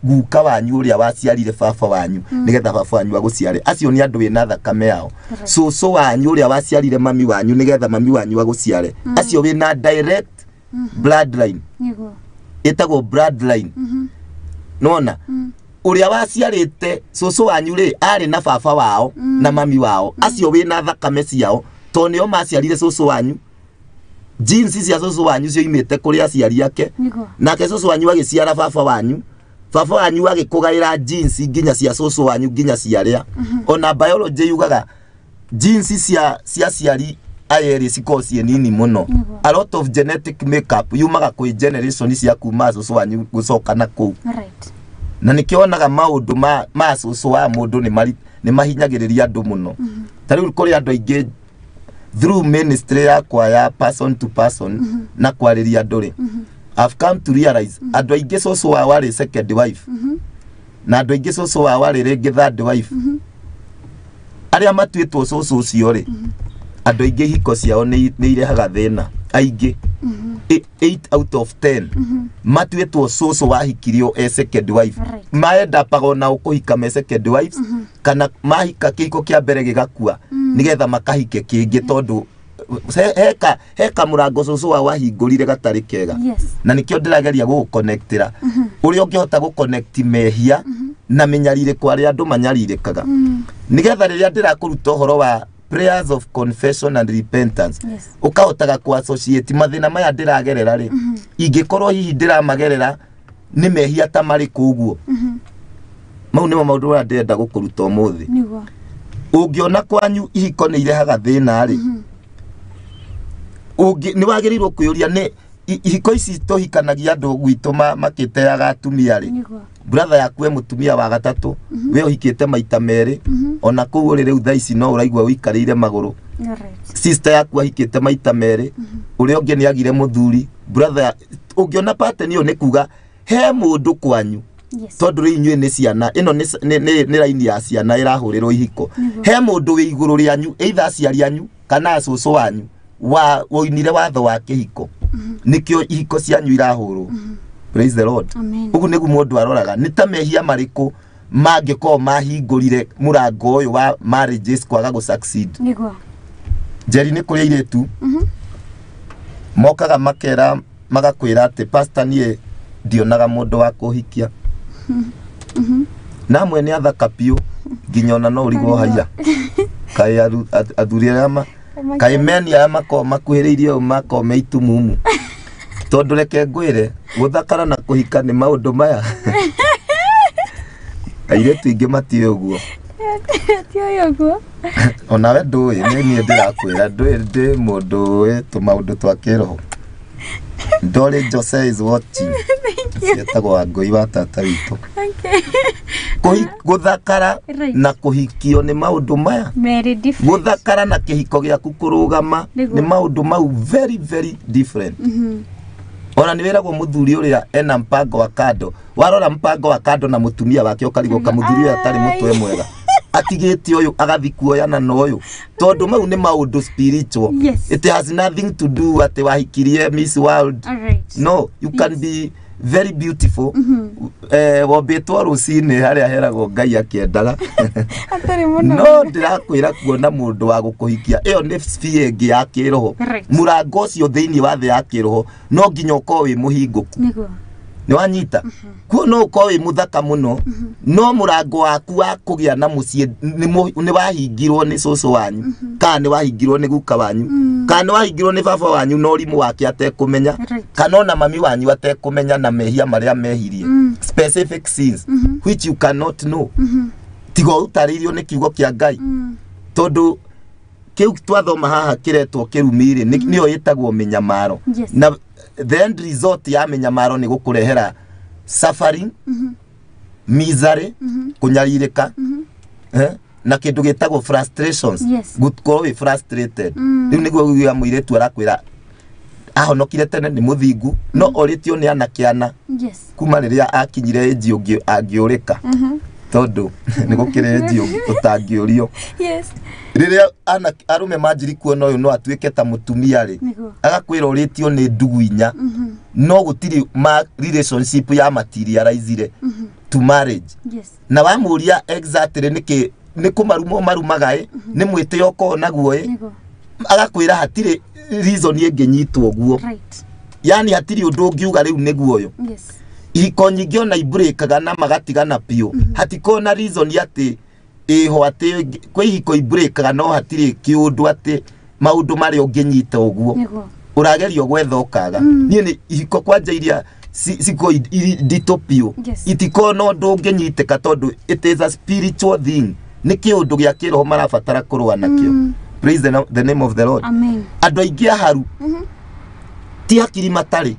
guka wanyu uria waciarire baba wanyu nigetha baba wanyu aguciare acio ni andu wina thakame yao cucu wanyu uria waciarire mami wanyu nigetha mami wanyu aguciare acio wina direct bloodline etagwo bloodline nona uria waciarite cucu wanyu ri ari na baba wao na mami wao acio wina thakame ciao to nio maciarire cucu wanyu genes cia cucu wanyu cio imite kuri aciari ake nake cucu wanyu agiciara baba wanyu agikugaira genes nginya cia cucu wanyu nginya ciaria ona biology yugaga genes cia ciari ayeri cikocie nini muno a lot of genetic makeup yumaga kwi generation cia kuma cucu wanyu gucoka na ku na nikionaga maundu ma cucu wa mundu ni mahinyagiriria andu muno tariu kuri andu aingi through ministry yakwa ya person to person na kwariria nduri I've come to realize andu aingi cucu wa wari second wife na andu aingi cucu wa wari ringi third wife aria matuitwo cucu ucio ri andu aingi hiko ciao ni irehaga thina aingi 8 out of 10 matuitwo cucu wahikirio second wife maenda pagona ukuhika me second wives kana mahika kiko kia mbere gigakua nigetha makahike kingi tondu heka murango cucu wa wahingurire gatari kega na nikio ndirageria guconnectira uria ungihota guconnect mehia na menyarire kwa ria andu manyaririkaga nigetha riria ndirakuruta horo wa prayers of confession and repentance ukahotaga ku associate mathina maya ndiragerera ri ingikorwo hihi ndiramagerera ni mehia ta mari kuguo mau nimo maundu maria ndirenda gukuruta umuthi ungiona kwanyu ihiko ni irehaga thina ri ni wagirirwo kuyuria ni ihiko ici tohikanagia andu gwitu makiteaga atumia ri brother yakwe mutumia wa gatatu we uhikite maita meri ona kuo riu thaa ici no uraigwa wikarire maguru sister yakwa hikite maita meri uria ungi ni agire muthuri brother ungiona pattern iyo ni kuga he mundu kwanyu tondu ri inyue ni ciana ino ni raini ya ciana irahurirwo ihiko he mundu wi iguru rianyu either aciari anyu kana cucu wanyu wa woinire watho wa kihiko nikio ihiko cianyu irahurwo praise the Lord ugu nigu mundu aroraga nitamehia mariko mangiko mahingurire murango uyu wa marriages kwaga go succeed nigwa Njeri ni kuri iretu mokaga makera magakwira ati pastor nie ndionaga mundu wa kuhikia namwe ni athaka piu ginyona no urigo haya kai athuriama kai meni ya makuhiriirie mako meitumumu tondu reke ngwire guthakara na kuhika ni maundu maya airetu ingi mati uguo tioyo ona we ndui ni nie ndirakwira ndi mundu tumaundu twa kiroho Dolly Jose is watching. Sietagwa ngoi wa tata witu. Guthakara na kuhikio ni maundu maya. Very different. Guthakara na kihiko giaku kurugama ni maundu mau very very different. Ona ni wera go muthuri uria ena mpango wa kando. Warora mpango wa kando na mutumia wake ukarigoka muthuri uria atari mutwe mwega. Atigete uyu agathikuoyana na uyu tondu mau ni maundu spiritual. It has nothing to do ati wahikirie Miss World. No, you can be very beautiful. Wobetwo rucini haria herago Ngai akiendaga no ndirakwira kuona mundu wa gukuhikia iyo ni sphere ingi ya kiroho murango ucio thiini wa thi ya kiroho no nginya ukorwo wi muhinguku ni wanyita kuo no ukorwo wi muthaka muno no murango waku wa kugia na mucie ni wahingirwo ni cucu wanyu kana ni wahingirwo ni guka wanyu kana ni wahingirwo ni baba wanyu no rimu wake atekumenya kana ona mami wanyu atekumenya na mehia maria mehirie specific sins which you cannot know tigo utaririo ni kiugo kia Ngai tondu kiu twathoma haha kiretwo kirumire niyo yitagwo minyamaro na the end result ya minyamaro ni gukurehera suffering misery kunyaririka na kindu gitagwo frustrations gutkorwo wi frustrated riu niguo guya muiretu arakwira ahonokire tene ni muthingu no oritio ni anakiana kuma riria akinyire eji ungi angiurika tondu ni gukire eji ungi utangiorio riria arume manjiri kuona uyu no atuike ta mutumia ri agakwira oritio ni ndugu inya no gutiri relationship ya materializire to marriage na wamuria exactly niki ni kumarumo marumagae ni mwite yoko naguo agakwira hatire reason yengenyitwo guo yani hatiri undu ungiuga riu niguo uyu ihiko nyingi ona ibreakaga na magatigana pio hatikona reason ati iho ati kwi ihiko ibreakaga no hatiri kiundu ati maundu mari unginyita uguo uragerio gwetha ukaga nie ni ihiko kwanja iria siko ditopio itikona undu unginyiteka tondu it is a spiritual thing ni kiundu gia kiroho marabatara kurwa nakio praise the name of the Lord amen andu aingi haru ti hakiri matari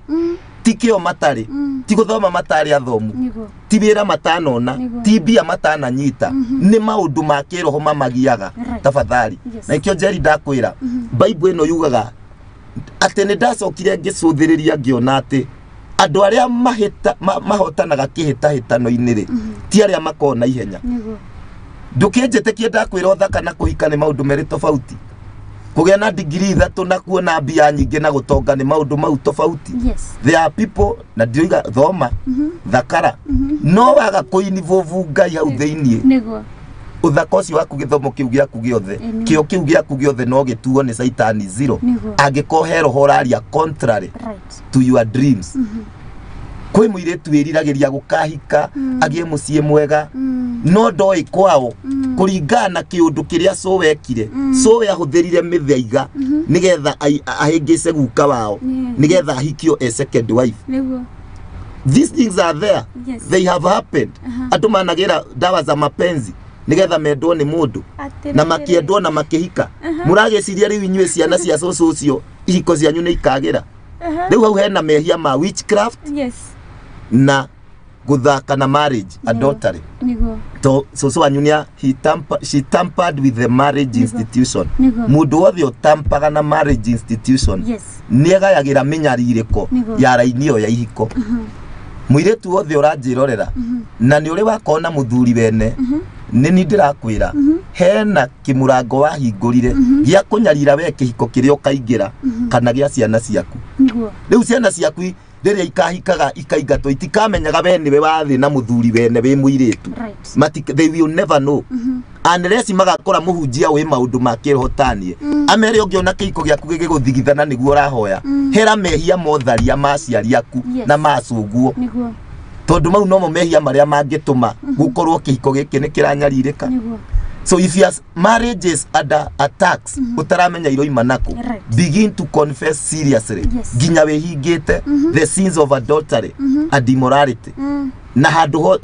ti kio matari ti guthoma matari athomu ti wira matanona ti bia matana nyita ni maundu ma kiroho mamagiaga tafadhali na ikio Njeri ndakwira Bible ino yugaga ati ni ndacokire ngicuthiriria ngiona ati andu aria mahotanaga kihitahitano-ini ri ti aria makona ihenya ndukinjitekie ndakwira uthaka na kuhika ni maundu meri tofauti kugia na degree 3 na kuona mbia nyingi na gutonga ni maundu mau tofauti there are people na ndiuga thoma thakara no waga kuinivovu Ngai au thiini niguo uthaka ucio waku githomo kiu giaku giothe kio kiu giaku giothe no gituo ni saitani zero angikohero horaria contrary to your dreams kwi muiretu wiriragiria gukahika agie mucie mwega no ndoi kwao kuringana kiundu kiria so wekire so yahuthirire mithaiga nigetha ahingise guka wao nigetha hikio a second wife these things are there they have happened andu managira dawa za mapenzi nigetha mendwo ni mundu na makiendwo na makihika murageciria riu inywe ciana cia cucu ucio ihiko cianyu ni ikagira riu hau hena mehia ma witchcraft na guthaka na marriage adultery to cucu wanyu nia she tampered with the marriage institution mundu wothe utampaga na marriage institution niagayagira minyaririko ya raini yo ya ihiko muiretu wothe uranjirorera na ni uri wakona muthuri bene nini ndirakwira hena kimurango wahingurire gya kunyarira we kihiko kirio kaingira kana gya ciana ciaku riu ciana ciaku riria ikahikaga ikaigato itikamenyaga bene be bathi na muthuri bene be muiritu they will never know unless magakora muhunjia we maundu makirhotanie amere ongiona kihiko gyaku giguthigithana niguo rahoya hera mehia motharia maciari aku na macunguo tondu mau no mo mehia maria mangituma gukorwo kihiko giki ni kiranyaririka. So if your marriage is under attacks, utaramenya iroima nako, begin to confess seriously. Ginya wehingite the sins of adultery and immorality. Na handu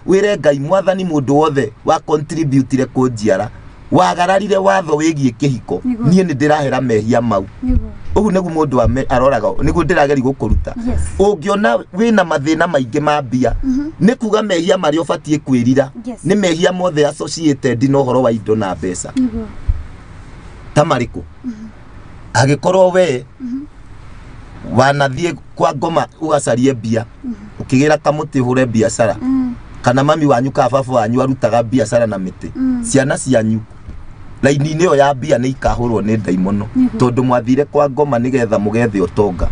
wire Ngai mwathani mundu wothe wa contribute kunjiara wagararire watho wigie kihiko nie ni ndirahera mehia mau. Ugu negu mundu aroraga negu ndirageri gukuruta. Ungiona wina mathina maingi ma mbia ni kuga mehia mari obatie kwirira ni mehia mothe associated no horo wa indo na mbeca tamariku agikorwo we wanathie kwa ngoma ugacarie mbia ukigira kamuti hure biashara kana mami wanyu ka baba wanyu arutaga biashara na miti ciana cianyu laini niyo ya mbia ni ikahurwo ni ndaimono tondu mwathire kwa ngoma nigetha mugethe utonga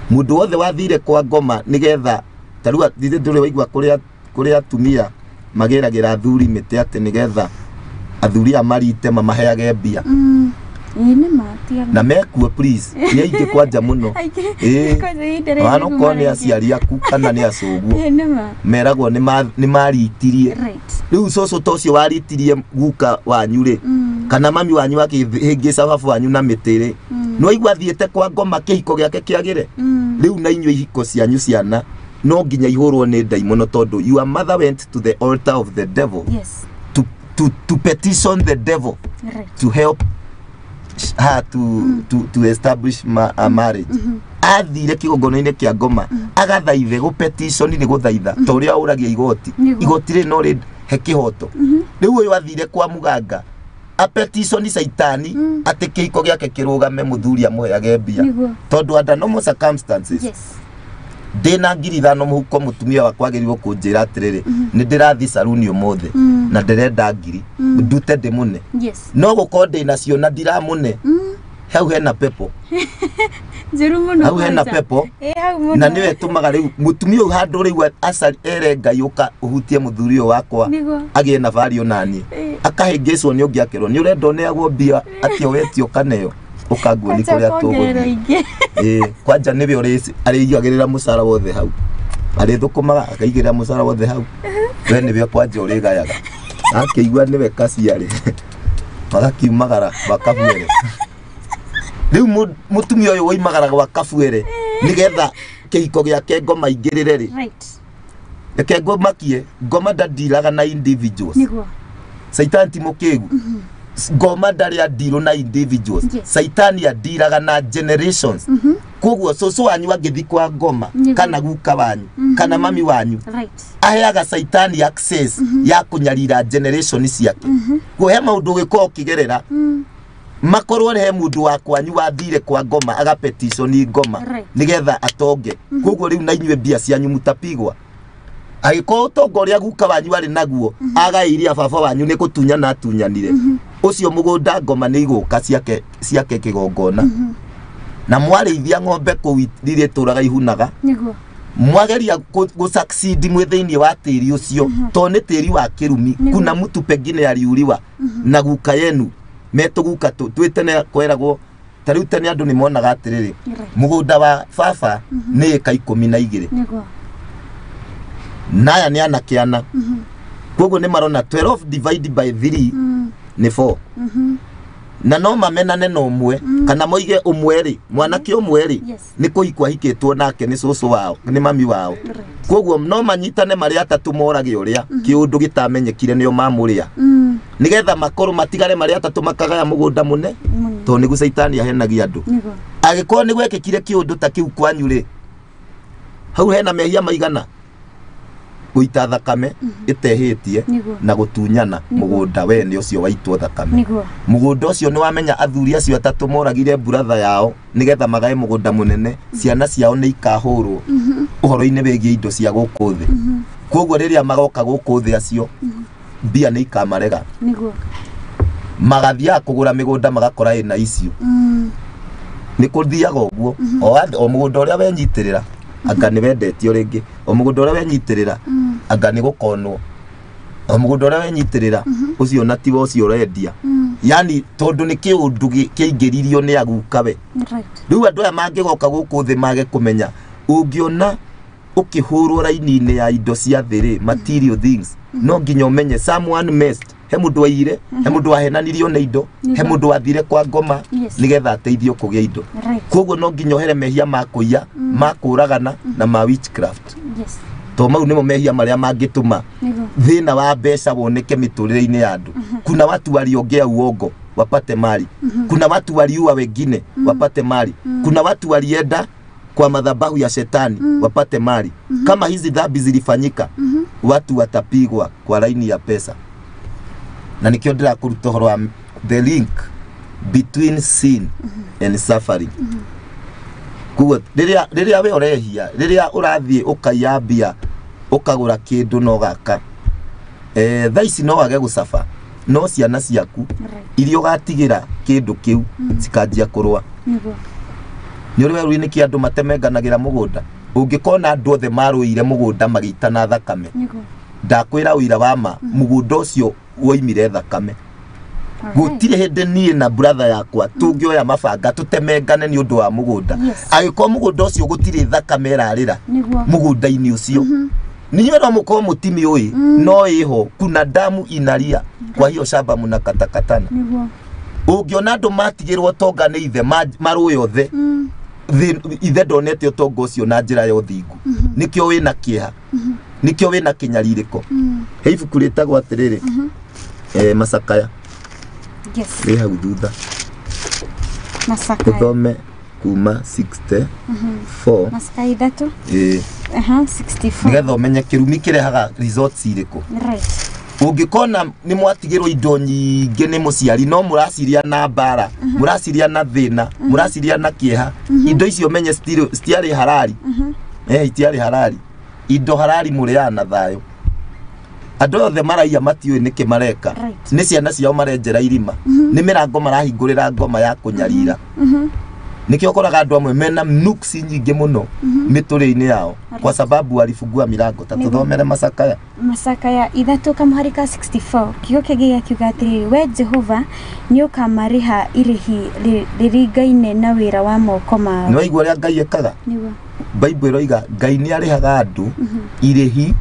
mundu wothe wathire kwa ngoma nigetha tarua thithe ndure waigwa kuria atumia mageragira athuri miti ati nigetha athuri amarite mamaheage mbia na mekuo please ni aingi kwanja muno wano kone aciari aku kana ni acuguo meragwo ni maritirie riu coco tocio waritirie guka wanyu ri kana mami wanyu akihingica baba wanyu na mitiri no igwa thiete kwa ngoma kihiko giake kiagire riu na inyu ihiko cianyu ciana no nginya ihurwo ni ndaimono tondu your mother went to the altar of the devil to petition the devil to help her to establish a marriage. Athire kigongona-ini kia ngoma agathaithe go petition ni guthaitha to uria uragia igoti ri no ri he kihoto riu uyu athire kwa muganga a petition saitani ati kihiko giake kirugame muthuri amuheage mbia tondu under normal circumstances dena ngiri thano muhuko mutumia wakwa agirirwo kunjira atiriri ni ndirathi saruni umuthe na ndirenda ngiri ndute ndimune no gukonde nacio na ndiramune hau hena pepo hau hena pepo na niwe tumaga riu mutumia u handu riu acari ere Ngai uka uhutie muthuri wakwa agie na vario nani akahingicwo ni ungiakirwo ni urenda neagwo mbia atio wetio kaneo ukaguo ni kuria tuguthi kwanja niwe uri arigagirira musara wothe hau ari thukumaga akaigirira musara wothe hau we niwe kwanja uri gayaga akigwa niwe kaciari magakiumagara bakabuere riu mutumia uyu woimagara gwa kabuere nigetha kihiko giake ngoma ingirire ri reke ngomakie ngoma ndadiraga na individuals Satan ti mukigu ngoma ndari adiro na individuals Satan adiraga na generations koguo coco wanyu agithi kwa ngoma kana guka wanyu kana mami wanyu aheaga Satan access ya kunyarira generation ciake kuhe maundu giko kigerera makorwo he mundu wakwanyu wathire kwa ngoma aga petition ngoma nigetha atonge koguo riu na inywe mbia cianyu mutapigwa agiko utongo ria guka wanyu ari naguo agairia baba wanyu ni kutunyana atunyanire ucio mugunda ngoma ni iguka ciake kigongona na mwarithia ng'ombe kuwirire turaga ihunaga mwageria go succeed mwithiini wa tiri ucio to ni tiri wa kirumi kuna mutu pengine ariuriwa na guka yenu metuguka twitene kweragwo tariu tene andu ni monaga atiriri mugunda wa baba ni eka 12 naya ni anakiana koguo ni marona 12 divided by 3 ni 4 na no mamenane no umwe kana moige umweri mwanake umweri ni kuikwa hiketwo nake ni cucu wao ni mami wao koguo no manyitane mari atatu morage uria kiundu gitamenyekire nio mamuria nigetha makoro matigare mari atatu makagaya mugunda mune to nigu Satan ahenagia andu agikoo ni gwekekire kiundu ta kiu kwanyu ri hau hena mehia maigana guita thakame itehitie na gutunyana mugunda we ni ucio waitwo thakame mugunda ucio ni wamenya athuri acio atatu moragire brother yao nigetha magae mugunda munene ciana ciao ni ikahurwo uhoro-ini wigie indo cia guku thi koguo riria magoka guku thi acio mbia nĩ ikamarega niguo magathia kugura migunda magakora ina icio nĩ kũthiaga ũguo o mũgũnda ũrĩa wenyitirĩra anga nĩ wendetio rĩngĩ o mũgũnda ũrĩa wenyitirĩra anga nĩ gũkonwo o mũgũnda ũrĩa wenyitirĩra ũcio na tiwo ũcio ũrendia yani tondu nĩ kĩũndũ kĩingĩririo nĩ agukawe rĩu andũ aya mangĩgoka gũkũ thĩ mage kũmenya ũngĩona ũkĩhũrwo raini-inĩ ya indo cia thĩ material things no nginya ũmenye someone messed he mũndũ aire he mũndũ ahenanirio nĩ indo he mũndũ athire kwa ngoma nĩgetha ateithio kũgĩa indo koguo no nginya ohere mehia ma kũiya ma kũragana na ma witchcraft to mau nĩmo mehia marĩa mangĩtũma thĩna wa mbeca woneke mĩtũrĩre-inĩ ya andũ kuna watu waliongea uongo wapate mali kuna watu waliua wengine wapate mali kuna watu walienda kwa madhabahu ya shetani wapate mali kama hizi dhambi zilifanyika watu watapigwa kwa laini ya pesa na nikio ndĩrakũruta ũhoro wa the link between sin and suffering kuo rĩrĩa we ũrehia rĩrĩa ũrathiĩ ũkaiya mbia ũkagũra kĩndũ no gaka thaa ici no wage gũcaba no ciana ciaku iria ũgatigĩra kĩndũ kĩu cikanjia kũrũa nĩ ũrĩ werũ-inĩ kĩa andũ matemenganagĩra mũgũnda ũngĩkona andũ othe marũire mũgũnda magĩitana thakame ndakwĩra ũira wa ma mũgũnda ũcio woimire thakame gũtirĩ hĩndĩ niĩ na brother yakwa tũngĩoya mabanga tũtemengane nĩ ũndũ wa mũgũnda agĩkorwo mũgũnda ũcio gũtirĩ thakame ĩrarĩra mũgũnda-inĩ ũcio ninyuĩ no mũkorwo mũtimiũĩ no ĩho kuna damu inalia kwa hiyo shamba mnakatakatana ũngĩona andũ matigĩrwo tonga nĩ ithe marũe othe ithe ndonete ũtonga ũcio na njĩra ya ũthingu nĩkĩo wĩna kĩeha nĩkĩo wĩna kĩnyarirĩko he ibuku rĩtagwo atĩrĩrĩ macakaya rĩ hau thutha ũthome kuma 64 macakaya ithatũ 64 nĩgetha ũmenye kĩrumi kĩrehaga results irĩkũ ũngĩkona nĩ mwatigĩrwo indo nyingĩ nĩ mũciari no mũraciria na mbara mũraciria na thĩna mũraciria na kĩeha indo icio menye citiarĩ halali itiarĩ halali indo halali mũrĩaga na thayũ andũ othe maraiya matiũĩ nĩkĩ mareka nĩ ciana ciao marenjera irima nĩ mĩrango marahingũrĩra ngoma ya kũnyarira nikio koraga andũ amwe mena nuksi nyingĩ mũno mĩtũrĩ-inĩ yao kwa sababu walifungua milango tatuthomere macakaya ithatũ kamũhari ka 64 kiugo kĩngĩ gĩkiuga atĩrĩrĩ we Jehova nĩ ũkamariha irĩhi rĩringaine na wĩra wa moko mao nĩ waigua ũrĩa Ngai ekaga Bible ĩroiga Ngai nĩ arĩhaga andũ irĩhi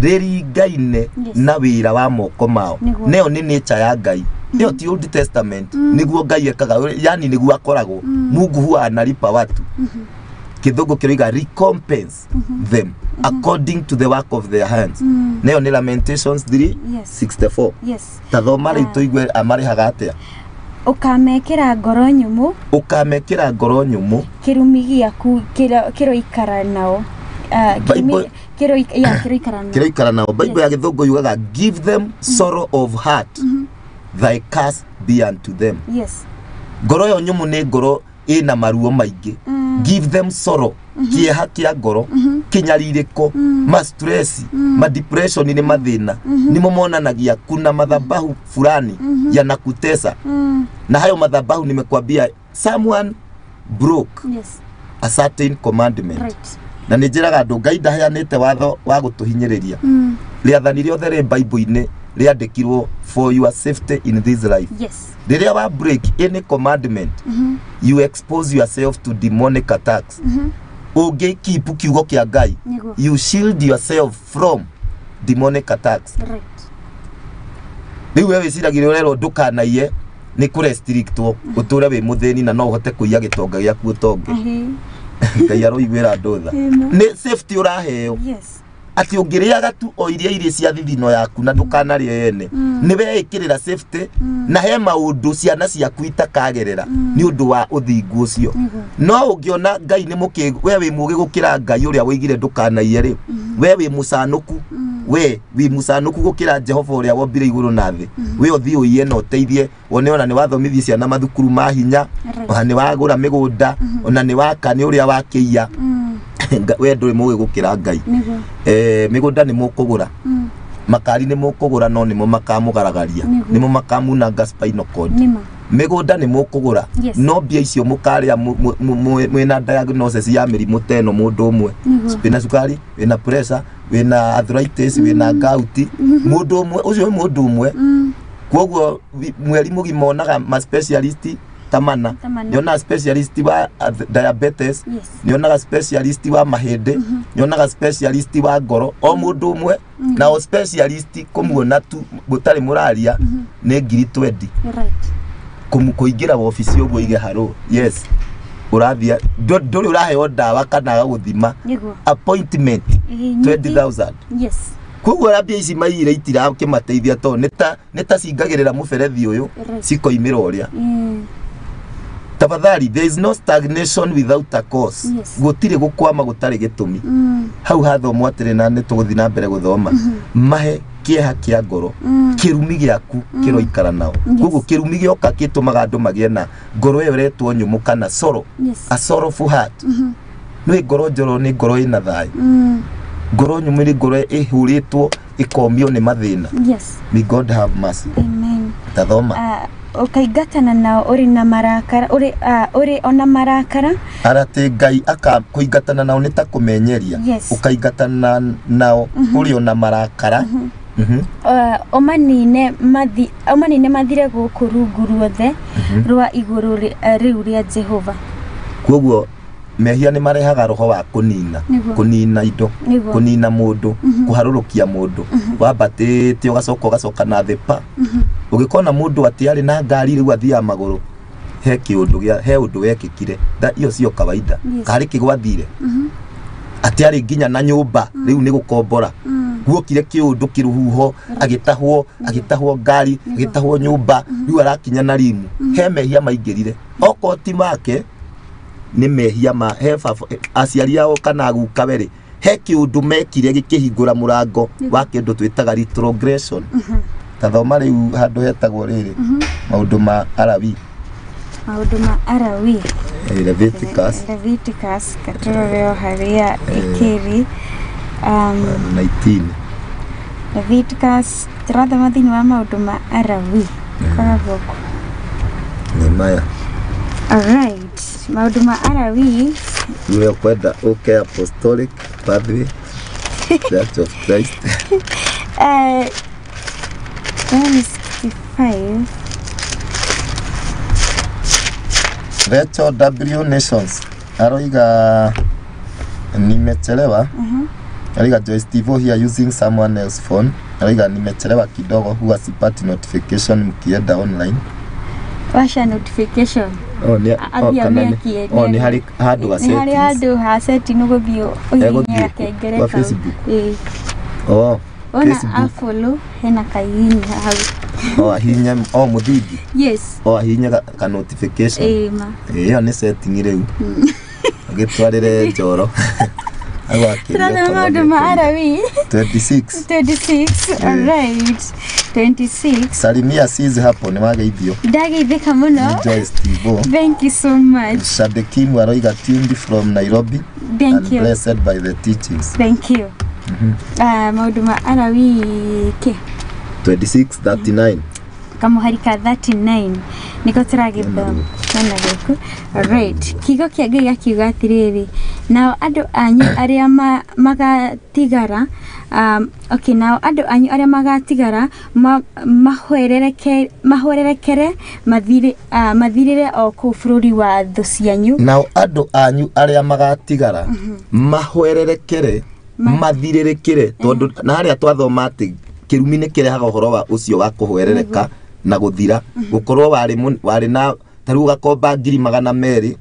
rĩringaine na wĩra wa moko mao nĩyo nĩ nature ya Ngai hiyo ti Old Testament niguo Ngai ekaga yani niguo akoragwo Mungu huwa analipa watu kithungu kiroiga recompense them according to the work of their hands nayo ni Lamentations 3:64 tathoma rĩ tuigue amarihaga atia ukamekera ngoro nyumu kirumi giaku kiroikara nao kiroikara nao Bible ya githungu yugaga give them sorrow of heart thy curse be unto them ngoro yo nyumu nĩ ngoro ina maruo maingĩ give them sorrow kĩeha kĩa ngoro kĩnyarirĩko ma stress ma depression nĩ mathĩna nĩmo monanagia kuna madhabahu fulani yanakutesa na hayo madhabahu nimekwambia someone broke a certain commandment na nĩ njĩraga andũ Ngai ndaheanĩte watho wa gũtũhinyĩrĩria rĩathani rĩothe rĩ Bible-inĩ rĩandĩkirwo for your safety in this life rĩrĩa wa break any commandment you expose yourself to demonic attacks ũngĩkipu kiugo kĩa Ngai you shield yourself from demonic attacks rĩu wewe wĩciragĩria ũrerwo ndũkanaiye nĩ kũrestrictwo ũtũre wĩ mũthĩni na no ũhote kũiya gĩtonga gĩaku ũtonge Ngai aroiguĩra andũ tha nĩ safety ũraheo ati ũngĩrĩaga tu o iria cia thithino yaku na ndũkanarĩe yene nĩ weĩkĩrĩra safety na he maũndũ ciana ciaku itakagerera nĩ ũndũ wa ũthingu ũcio no ũngĩona Ngai nĩ mũkĩgu we wĩ mũgĩ gũkĩra Ngai ũrĩa woigire ndũkanaiye rĩ we wĩ mũcanũku we wĩ mũcanũku gũkĩra Jehova ũrĩa wombire igũrũ na thĩ we ũthiĩ ũiye na ũteithie wone ona nĩ wathomithia ciana mathukuru ma hinya ona nĩ wagũra mĩgũnda ona nĩ waka nĩ ũrĩa wakĩiya we ndũrĩ mũgĩ gũkĩra Ngai mĩgũnda nĩ mũkũgũra makari nĩ mũkũgũra no nĩmo makamũgaragaria nĩmo makamũnanga spinal cord mĩgũnda nĩ mũkũgũra no mbia icio mũkarĩa mwĩna diagnosis ya mĩrimũ ta ĩno mũndũ ũmwe wĩna cukari wĩna pressure wĩna arthritis wĩna gout mũndũ ũmwe ũcio mũndũ ũmwe koguo mweri mũgima onaga ma specialist tamana niona specialist wa diabetes niona specialist wa mahĩndĩ niona specialist wa ngoro o mũndũ ũmwe na o specialist kũmuona tu gũtarĩ mũraria nĩ 20 kũingĩra ofici ũguo ige harũ yes ũrathia ndũrĩ ũraheo ndawa kana gũthima appointment 20,000 yes koguo rabia ici maire itira kĩmateithia to neta cingagĩrĩra mũberethi ũyũ cikoimĩra ũrĩa tafadhali there is no stagnation without a cause gũtirĩ gũkwama gũtarĩ gĩtũmi hau hathomwo atĩrĩ na nĩ tũgũthiĩ na mbere gũthoma mahe kĩeha kĩa ngoro kĩrumi gĩaku kĩroikara nao koguo kĩrumi gĩoka gĩtũmaga andũ magĩe na ngoro ĩyo ĩretwo nyũmũ kana sorrow a sorrowful heart nĩ ngoro njoro nĩ ngoro ĩna thayũ ngoro nyũmũ nĩ ngoro ĩhũrĩtwo ĩkomio nĩ mathĩna may God have mercy amen tathoma ukaingatana nao uri na marakara uri ona marakara arate Ngai akakũingatana nao nĩ ta kũmenyeria ukaingatana nao uri ona marakara omanine mathire gũkũ rungu ruothe rwa igũrũ rĩu rĩa Jehova koguo mehia nĩ marehaga roho wa kunina indo kunina mũndũ kuharũrũkia mũndũ wambatĩte ũgacoka na thepa ũgĩkona mũndũ atiarĩ na ngari rĩu athiaga magũrũ he ũndũ wekĩkire iyo cio kawaida karĩ kĩgwathire atiarĩ nginya na nyũmba rĩu nĩ gũkombora guokire kĩũndũ kĩrũhuho agĩtahwo ngari agĩtahwo nyũmba rĩu arakinya na rimu he mehia maingĩrire okoti make nĩ mehia ma he aciari ao kana guka were he kĩũndũ mekire gĩkĩhingũra mũrango wa kĩndũ twĩtaga retrogression tathoma rĩu handũ hetagwo rĩrĩ maũndũ ma Arawi Leviticus katororeo harĩa ikiri 19 Leviticus tũrathoma thĩinĩ wa maũndũ ma Arawi koragwo Nehemiah alright maũndũ ma Arawi wewe kwenda okay apostolic pathway Church of Christ 65 Rachel W Nations aroiga nimechelewa aroiga Joyce Tivo here using someone else phone aroiga nimechelewa kidogo huwa sipati notification mkienda online washa notification ni hari handu ga setting hari handu ha setting nuguthio uhinya kengereka Facebook ona afollow hena kaini hau hinya Muthingi yes hinya ka notification iyo ni setting rĩu agitwarire njoro agwakiria maũndũ ma Arawi 26 alright 26 salimia sisi hapo ni wageithio ndageithika muno Joyce Tivo thank you so much Shabekim waroiga tuned from Nairobi thank you blessed by the teachings thank you maũndũ ma Arawi ke 26:39 kamuharika 39 niko turagithoma kana gĩkũ alright kigo kĩa Ngai akiuga atĩrĩrĩ nao andũ anyu arĩa magatigara nao andũ anyu arĩa magatigara mahwererekere mathirĩre o kũu bũrũri wa thũ cianyu nao andũ anyu arĩa magatigara mahwererekere mathirĩrĩkĩre tondũ na harĩa twathoma atĩ kĩrumi nĩ kĩrehaga ũhoro wa ũcio wa kũhwerereka na gũthira gũkorwo warĩ na tarũ gakomba 200,000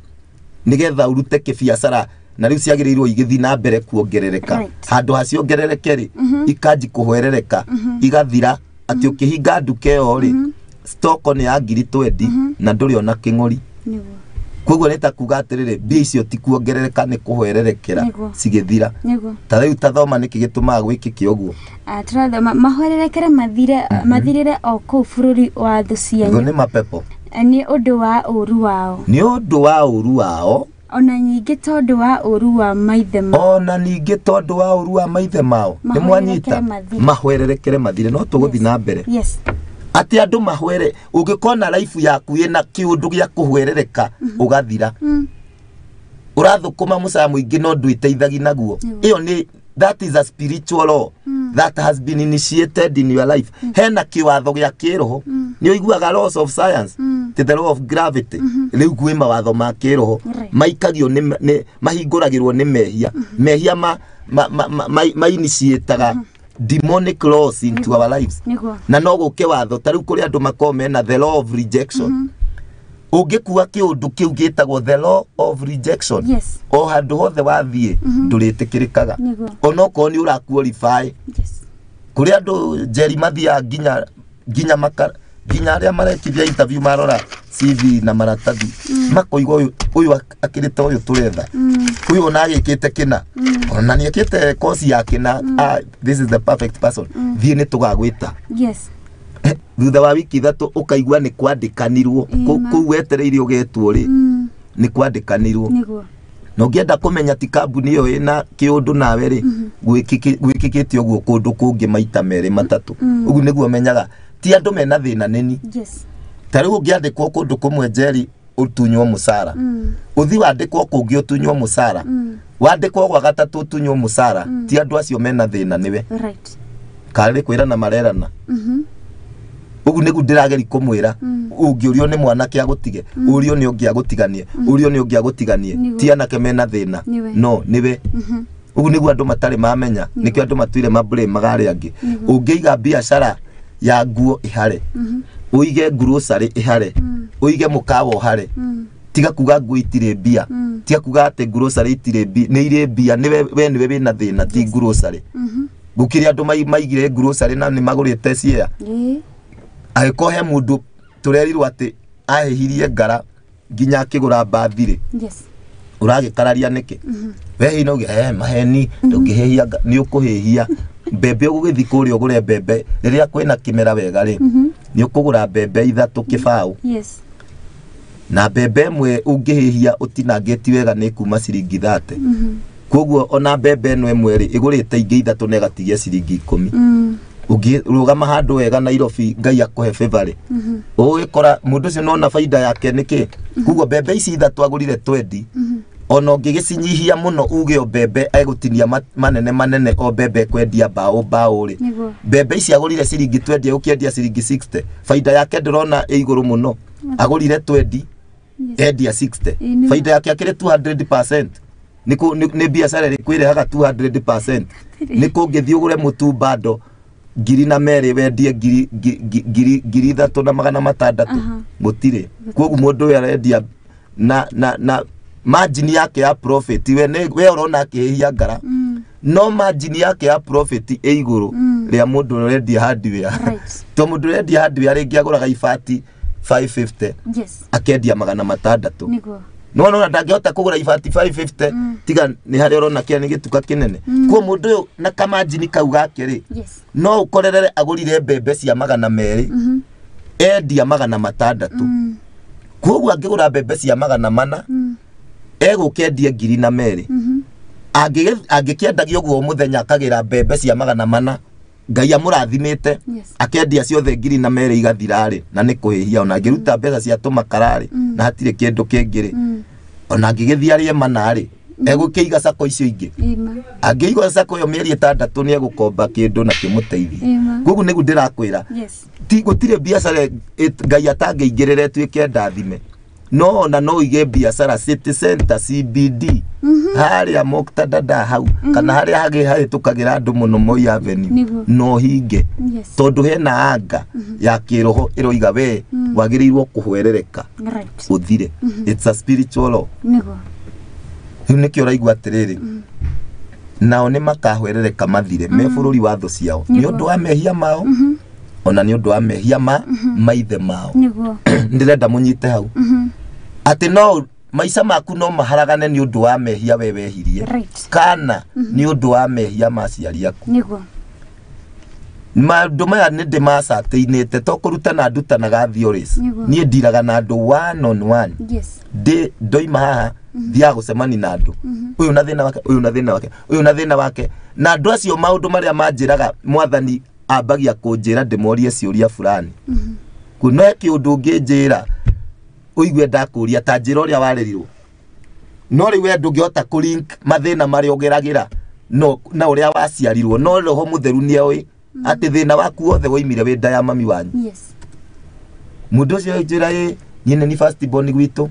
nigetha urute kĩbiacara na rĩu ciagĩrĩirwo igĩthi na mbere kuongerereka handũ haciongerereke ikanji kũhwerereka igathira atĩ ũkĩhinga nduka ĩyo rĩ stock nĩ ya 20 na ndũrĩ ona kĩng'ori koguo nĩ ta kuga atĩrĩrĩ mbia icio ti kuongerereka nĩ kũhwererekera cigĩthira ta rĩu tathoma nĩkĩ gĩtũmaga gwĩkĩke ũguo tũrathoma mahwererekere mathirĩre o kũu bũrũri wa thũ cianyu nĩ mapepo nĩ ũndũ wa ũru wao ona nyingĩ tondu wa ũru wa maithe mao ona ningĩ tondu wa ũru wa maithe mao nĩ mwanyita mahwererekere mathire no tũgũthi na mbere yes ati andu mahwere ungikona life yaku ina kiundu gya kuhwerereka ugathira urathukuma mucaya muingi no ndwiteithagi naguo iyo ni that is a spiritual law that has been initiated in your life hena kiwatho gya kiroho ni uiguaga laws of science the law of gravity riu gwi mawatho ma kiroho maikagio ni mahinguragirwo ni mehia mehia ma initiataga demonic laws into our lives na no guke watho tariu kuri andu makome na the law of rejection ungikuwa kiundu kiu gitagwo the law of rejection yes o handu hothe wathie nduritikirikaga onoko ni uraqualify yes kuri andu Njeri mathia ginya aria marekithia interview marora CV na maratathi makoigwa uyu akirite uyu turetha uyu ona agikite kina ona ni akite course yake na this is the perfect person thie ni tugagwita yes thutha wa wiki ithatu ukaigwa ni kwandikanirwo ku wetereire ugetwo ri ni kwandikanirwo no ngienda kumenya ti kambuni iyo ina kiundu nawe ri gwikikite uguo kundu kungi maita meri matatu ugu niguo menyaga ti andu mena thina nini yes tari ungiandikwo kundu kumwe Njeri utunywo musara uthi wandikwo kungi utunywo musara wandikwo gwa gatatu utunywo musara ti andu acio mena thina niwe right kari kwira na marerana ugu nigu ndirageri kumwira ungiurio ni mwanake agutige urio ni ungi agutiganie urio ni ungi agutiganie ti anake mena thina no niwe ugu nigu andu matari mamenya nikio andu matuire mabure magari angi ungiiga biashara ya nguo ihare uige grocery ihare uige mukawa uhare tiga kuga nguo itire bia tiga kuga ate grocery itire bia ni ire bia niwe wina thina ti grocery gukiri andu maigire grocery na ni magurite cia aikohe mundu turerirwo ati ahehirie ngara ginya kigura bathire yes uragikararia niki we hino maheni ndungihehia ni ukuhehia mbembe ugugithi kuri ugure mbembe riria kwina kimera wega ri ni ukugura mbembe ithatu kibao yes na mbembe imwe ungihehia utinangeti wega ni kuma ciringi 30 koguo ona mbembe no imwe ri igurite ingi ithatu na igatigia ciringi 10 ugirugama handu wega Nairobi Ngai akuhe favor ugikora mundu cio nona faida yake niki koguo mbembe ici ithatu agurire 20 ono ngigicinyiihia muno uge o mbembe egutinia manene o mbembe kwendia bao ri mbembe ici agurire ciringi 20 ukiendia ciringi 60 faida yake ndirona iguru muno agurire 20 endia 60 faida yake akire 200% ni biashara ri kwirehaga 200% niko ngithi ugure mutu bado ngiri na meri wendie ngiri 3,600 gutire koguo mundu we arendia na margin yake ya profit we urona akihia ngara no margin yake ya profit e iguru ria mundu urendia hardware to mundu urendia hardware ringi aguraga ibati 550 yes akendia 600 niguo no ndangihota kugura ibati 550 tiga ni hari urona kia ni gituka kinene kwa mundu uyu na kamajini kau gake ri yes no ukorerere agurire mbembe cia 200 endia 600 koguo angigura mbembe cia 400 egukendia 200 angikiendagia uguo muthenya akagira mbembe cia 400 Ngai amurathimite akendia ciothe 200 igathirari na ni kuhihia ona ngiruta mbeca cia tumakarari na hatire kindu kingiri ona ngigithiarie manari egukiiga sako icio ingi angiiga sako yo mieri 6 ni egukomba kindu na kimuteithia gugu nigu ndirakwira ti gutire biashara Ngai atangeingirire twike ndathime no na no ige biashara city center CBD haria Muktadada hau kana haria hage tukagira andu muno Moi Avenue no hinge tondu hena anga ya kiroho iroiga we wagirirwo kuhwerereka uthire it's a spiritual law nikio raigwa atiriri nao ni makahwerereka mathire me bururi wa thu ciao ni undu wa mehia mao ona ni undu wa mehia maithe mao ndirenda munyite hau ati no maisha maku no maharagane ni undu wa mehia we wehirie kana ni undu wa mehia maciari aku maundu maya nä ndä macatä-inä te to kå ruta na ndutanaga theories niä ndiraga na andå one on one ndoima haha thiaga gå cemani na andå å yå na thä na wake å yå na thä na wake å yå na thä na wake na andå acio maundu marĩa manjĩraga mwathani ambagia kũnjĩra ndĩmorie ciũria fulani kuno kä ũndũ ũngĩnjĩra ũigue ndakũria ta njĩra ũrĩa warerirwo no rĩu we ndũngĩhota kũlink mathĩna marĩa ũgeragĩra no na ũrĩa waciarirwo no roho mũtheru nĩoĩ atĩ thĩna waku wothe woimire wĩ nda ya mami wanyu mũndũ ũcio njĩra niĩ nĩ first born gwitũ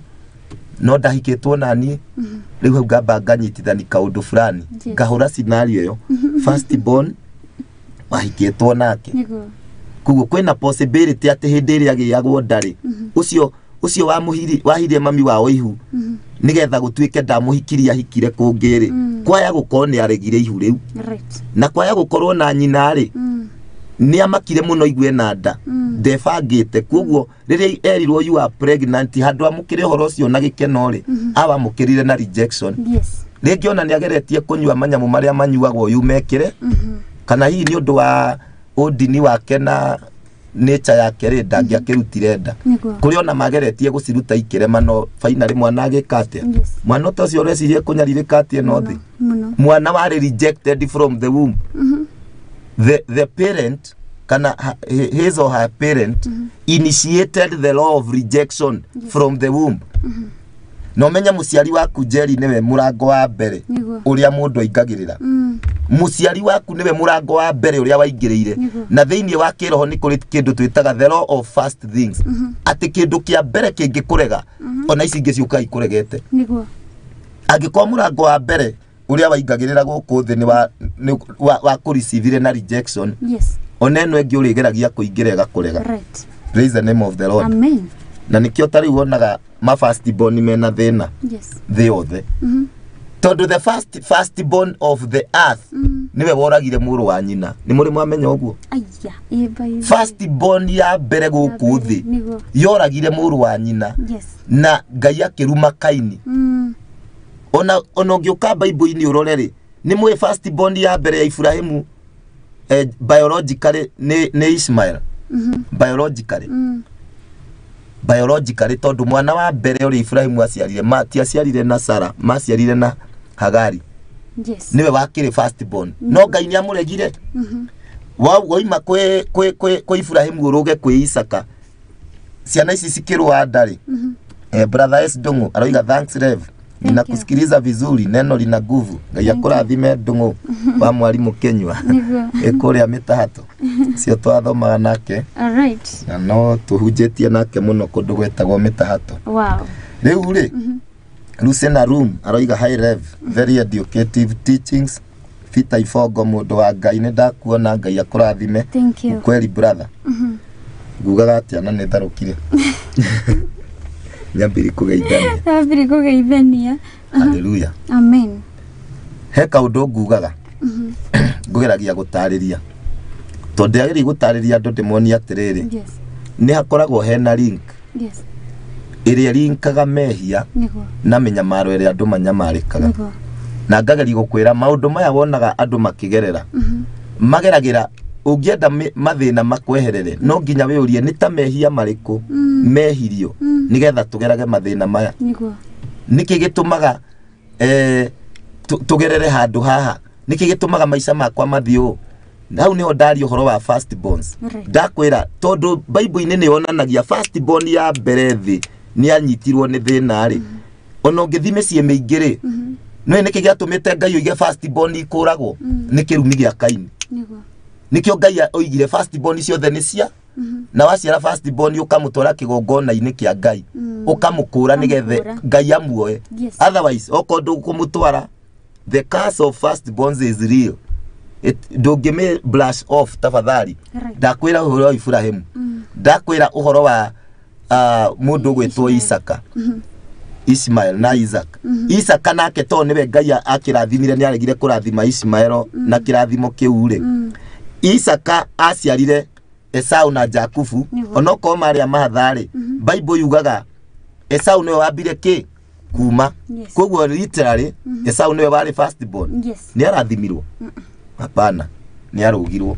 no ndahikĩtwo na niĩ rĩu hau ngamba nganyitithani kaũndũ fulani ngahũra scenario ĩyo first born wahikĩtwo nake koguo kwĩna possibility atĩ hĩndĩ ĩrĩa agĩagwo ndarĩ ũcio wahirie mami wao ihu nigetha gũtuĩke ndamũhikirie ahikire kũngĩrĩ kwaya gũkorwo nĩ aregire ihu rĩu na kwaya gũkorwo na nyina rĩ nĩ amakire mũno igue na nda ndebangĩte koguo rĩrĩa erirwo you are pregnant handũ amũkĩre ũhoro ũcio na gĩkeno rĩ awamũkĩrire na rejection rĩngĩ ona nĩ ageretie kũnyua manyamũ marĩa manyuagwo yu mekĩre kana hihi nĩ ũndũ wa ũndini wake na nature yake rĩ ndangĩakĩrutire nda kũrĩ ona mageretie gũciruta ikĩrema no finally mwana agĩka atĩa mwana ũcio ũrecirie kũnyarirĩka atĩa no thĩ mwana warĩ rejected from the womb the parent kana his or her parent initiated the law of rejection from the womb no menya mũciari waku Njeri nĩwe mũrango wa mbere ũrĩa mũndũ aingagĩrĩra mũciari waku nĩwe mũrango wa mbere ũrĩa waingĩrĩire na thĩinĩ wa kĩroho nĩ kũrĩ kĩndũ twĩtaga the law of first things atĩ kĩndũ kĩa mbere kĩngĩkũrega ona ici ingĩ ciũka ikũregete angĩkorwo mũrango wa mbere ũrĩa waingagĩrĩra gũkũ thĩ nĩ wa kũreceive na rejection ona ĩno ĩngĩ ũrĩgeragia kũingĩra ĩgakũrega praise the name of the Lord amen na nikio tari wonaga ma first born mena thĩna thĩ yothe tondũ the first born of the earth niwe woragire mũrũ wa nyina nĩ mũrĩ mwamenya ũguo first born ya mbere gũkũ thĩ yoragire mũrũ wa nyina na Ngai akĩruma Kaini ona ũngĩũka Bible-inĩ ũrore rĩ nĩ mwĩ first born ya mbere ya Ibrahimu biologically nĩ Ishmael biologically tondũ mwana wa mbere ũrĩa Ibrahimu aciarire matiaciarire na Sara maciarire na Hagari niwe wakĩrĩ first born no Ngai nĩ amũregire woima kwĩ Ibrahimu ũrũge kwĩ Isaka ciana ici cikĩrũa ndarĩ brother S Ndung'u aroiga thanks Rev ninakusikiliza vizuri neno lina nguvu Ngai akũrathime Ndung'u wa mwarimu Kenywa ĩkũrĩa mĩtahatũ cio twathomaga nake na no tuhunjĩtie nake mũno kũndũ gwetagwo mĩtahatũ rĩu rĩ Lucena Room aroiga hi Rev very educative teachings Fita Ifongo mũndũ wa Ngai nĩ ndakuona Ngai akũrathime ukweli brother ngugaga atĩa na nĩ tharũkire nyambiri kũgeithania haleluya amen he kaũndũ ngugaga ngũgeragia gũtarĩria tondũ agĩrĩ gũtarĩria andũ ndĩmonia atĩrĩrĩ nĩ hakoragwo hena link ĩrĩa linkaga mehia na mĩnyamaro ĩrĩa andũ manyamarĩkaga na ngageri gũkwĩra maũndũ maya wonaga andũ makĩgerera mageragĩra ũngĩenda mathĩna makweherere no nginya wĩũrie nĩ ta mehia marĩkũ mehirio nigetha tũgerage mathĩna maya nĩkĩ gĩtũmaga tũgerere handũ haha nĩkĩ gĩtũmaga maica makwa mathiĩ ũũ hau nĩho ndaria ũhoro wa first borns ndakwĩra tondũ Bible-inĩ nĩ yonanagia first born ya mbere thĩ nĩ anyitirwo nĩ thĩna rĩ ona ũngĩthi mĩciĩ mĩingĩ rĩ no nĩkĩ gĩatũmĩte Ngai oige first born ikũragwo nĩ kĩrumi gĩa Kaini nikio Ngai oigire first born ciothe nĩ cia na waciara first born ũkamũtwara kĩgongona-inĩ kĩa Ngai ũkamũkũra nĩgetha Ngai amuoe otherwise okorwo ndũkũmũtwara the curse of first born is real ndũngĩmĩ brush off tafadhali ndakwĩra ũhoro wa Ibrahimu ndakwĩra ũhoro wa mũndũ gwĩtwo Isaka Ishmael na Isaac Isaka nake to nĩwe Ngai akĩrathimire nĩ aregire kũrathima Ishmael na kĩrathimo kĩu rĩ Isaka aciarire Esau na Jakubu onoko marĩa mahatharĩ Bible yugaga Esau nĩwe wambire kĩ kuma koguo literally Esau nĩwe warĩ first born nĩ arathimirwo hapana nĩ arũgirwo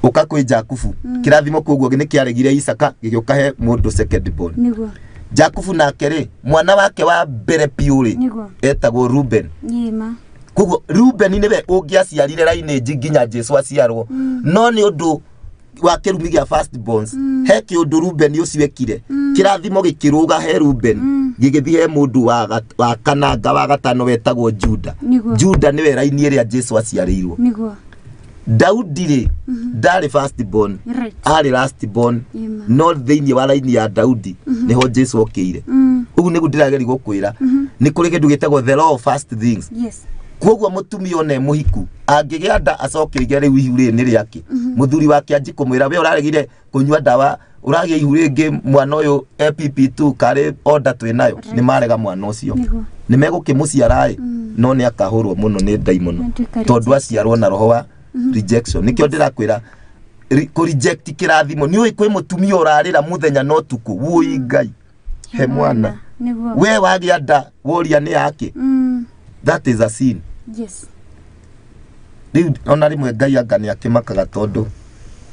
uka kwi Jakubu kirathimo koguo ni kiaregire Isaka gigiokahe mundu second born niguo Jakubu nake ri mwana wake wa mbere piuri etagwo Reuben yema koguo Reuben niwe ungiaciarire lineage nginya Jesu aciarwo no ni undu wa kirumi gia first borns he kiundu Reuben ucio wekire kirathimo gikiruga he Reuben gigithie he mundu wa kananga wa gatano wetagwo Juda Juda niwe raini iria Jesu aciarirwo niguo Daudi ri ndari first born ari last born no thiini wa raini ya Daudi niho Jesu okire ugu nigu ndirageri gukwira ni kuri kindu gitagwo the law of first things koguo mutumia one muhiku angigia nda acoke igere ihu ri ni riake muthuri wake anji kumwira we uraregire kunywa ndawa uragia ihu ringi mwana uyu EPP2 kare order twinayo ni marega mwana ucio ni megukimuciarai no ni akahurwo muno ni daimono tondu aciarwo na roho wa rejection nikyo ndirakwira ku reject kirathimo ni kwi mutumia urarira muthenya no tuku wui ngai he mwana we wagia nda woria ni yake that is a sin riu ona rimwe ngai anga ni akimakaga tondu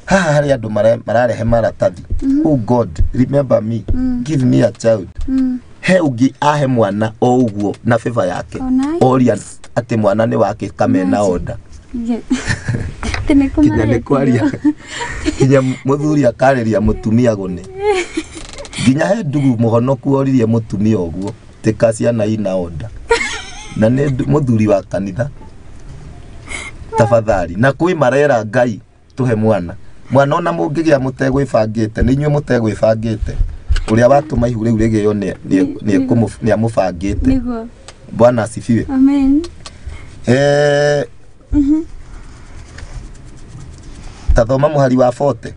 haha hari andu mararehe maratathi oh God remember me give me a child he ungi ahe mwana o uguo na favor yake oria ati mwana ni wake kamena order kinya ni kwaria kinya muthuri akareria mutumia gune ginya he ndugu muhonoku oririe mutumia oguo tika ciana ina order na ne muthuri wa kanitha tafadhali na kwi marera ngai tuhe mwana ona mungigia mutegwibangite ni inywe mutegwibangite uria watuma ihu riu rigio ni amubangite niguo Bwana asifiwe amen tathoma muhari wa 40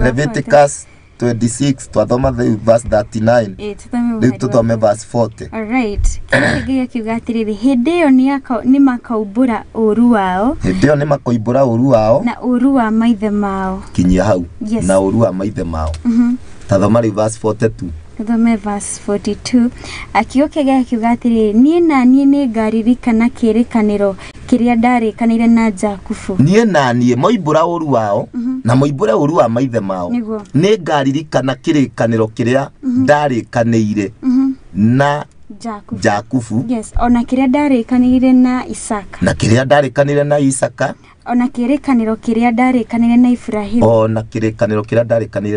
Leviticus 26 twathoma verse 39 riu tuthome verse 40 alright kigia kiugatiriri hindi yo ni makaumbura uru wao na uru wa maithe mao kinyia hau na uru wa maithe mao tathoma riu verse 42 tuthome verse 42 akiokiga kiugatiriri nie ni ngaririkana kirikaniro kiria ndarikanire na Jakubu nie moimbura uru wao na moimbura uru wa maithe mao ni ngaririkana kirikaniro kiria ndarikanire na Jakubu ona kiria ndarikanire na Isaka ona kirikaniro kiria ndarikanire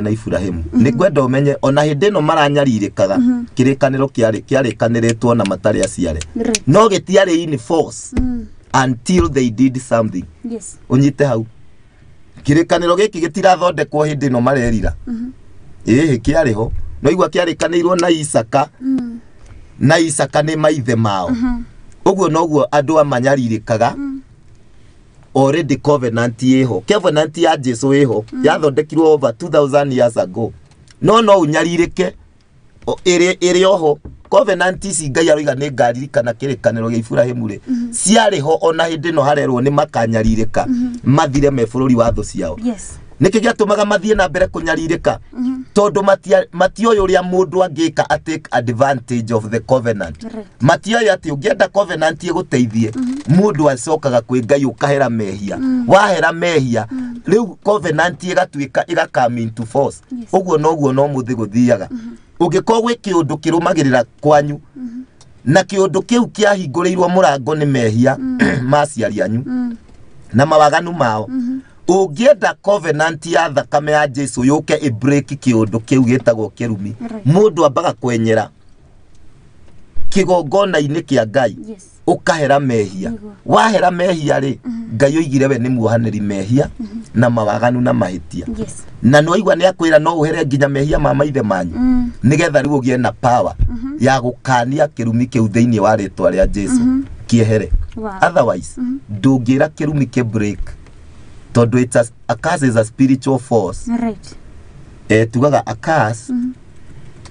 na Ibrahimu ni gwenda umenye ona hindi no maranyaririkaga kirikaniro kiarikaniritwo na matari aciare no gitiari in force until they did something unyite hau kirikaniro giki gitirathondekwo hindi no marerira kiariho no igwa kiarikanirwo na Isaka na Isaka ni maithe mao uguo noguo andu amanyaririkaga already covenant ya Jesu iho yathondekirwo over 2000 years ago no unyaririke iri oho covenant ici ngai aroiga ni ngaririkana kirikaniro gia Ibrahimu ri ciariho ona hindi no harerwo ni makanyaririka mathire me bururi wa thu ciao niki giatumaga mathie na mbere kunyaririka tondu matioyo ria mundu angika take advantage of the covenant matioyo ati ungienda covenant iguteithie mundu acokaga kwi ngai ukahera mehia wahera mehia riu covenant igatuika come into force uguo no muthi guthiaga ungiko gwi kiundu kirumagirira kwanyu na kiundu kiu kiahinguriirwo murango ni mehia maciari anyu na mawaganu mao ungienda covenant ya thakame ya Jesu yuke i break kiundu kiu gitagwo kirumi mundu ambaga kwenyera kigongona-ini kia ngai ukahera mehia wahera mehia ri ngai oigire we ni muohaniri mehia na mawaganu na mahitia na no igwa ni akwira no uhere nginya mehia ma maithe manyu nigetha riu ugie na power ya gukania kirumi kiu thiini wa ritwa ria Jesu kiehere otherwise ndungira kirumi ke break tondu a curse is a spiritual force tugaga a curse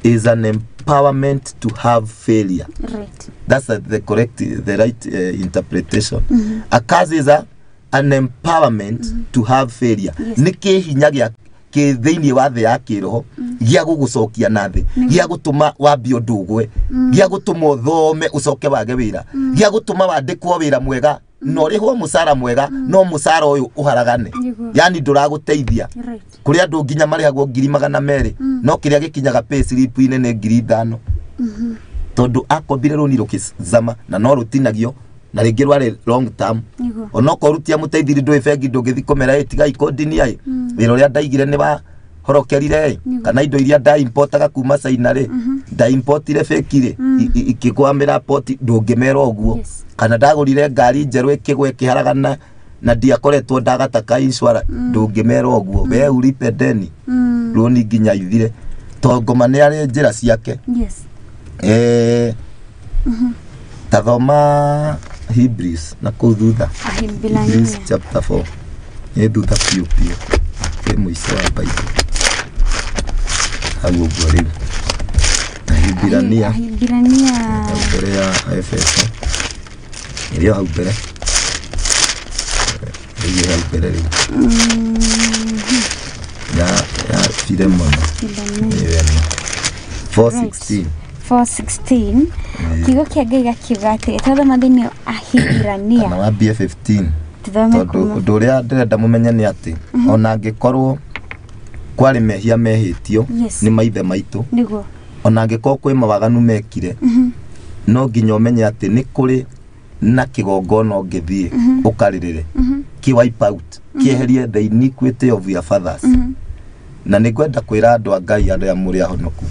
is an empowerment to have failure that's the right interpretation a curse is an empowerment to have failure niki hinya gia ki thiini wa thi ya kiroho gia gugucokia na thi gia gutuma wambie ndugwe gia gutuma thome ucoke wage wira gia gutuma wandikwo wira mwega no rihwo musara mwega no musara uyu uharagane yani nduraguteithia kuri andu nginya marihagwo 200,000 no kiria gikinyaga pay slip ine ne 5,000 tondu akombire runi rukizama na no rutinagio na ringi rwari long term onoko rutia muteithiri ndui bengi ndungithi kumera itiga ikondini ai wira uria ndaigire ni ba horokerire kana indo iria nda importaga kuma China ri nda importire fake ri ikikwamira port ndungimera oguo kana ndagurire ngari njeru ikigwe kiharagana na ndiakoretwo ndagataka insurance ndungimera oguo we uripe deni runi nginya ithire tongoma ni ari njira ciake tathoma Hebrews na kuthutha Hebrews chapter 4 thutha piu mwiso wa Bible hagu gwari Hibirania mbere ya Efeso iliyo hau mbere iliyo hau mbere ya Filemon 4:16 kigo kia Ngai gakiuga atĩ tathoma thĩinĩ wa Ahibirania na wa B15 tondu uria ndirenda mumenye ni ati ona ngikorwo kwari mehia mehitio ni maithe maitu ona ngikorwo kwi mawaganu mekire no nginya umenye ati ni kuri na kigongono ngithie ukaririre ki wipe out kieherie the iniquity of your fathers na nigwenda kwira andu a Ngai andu ya muri ahonoku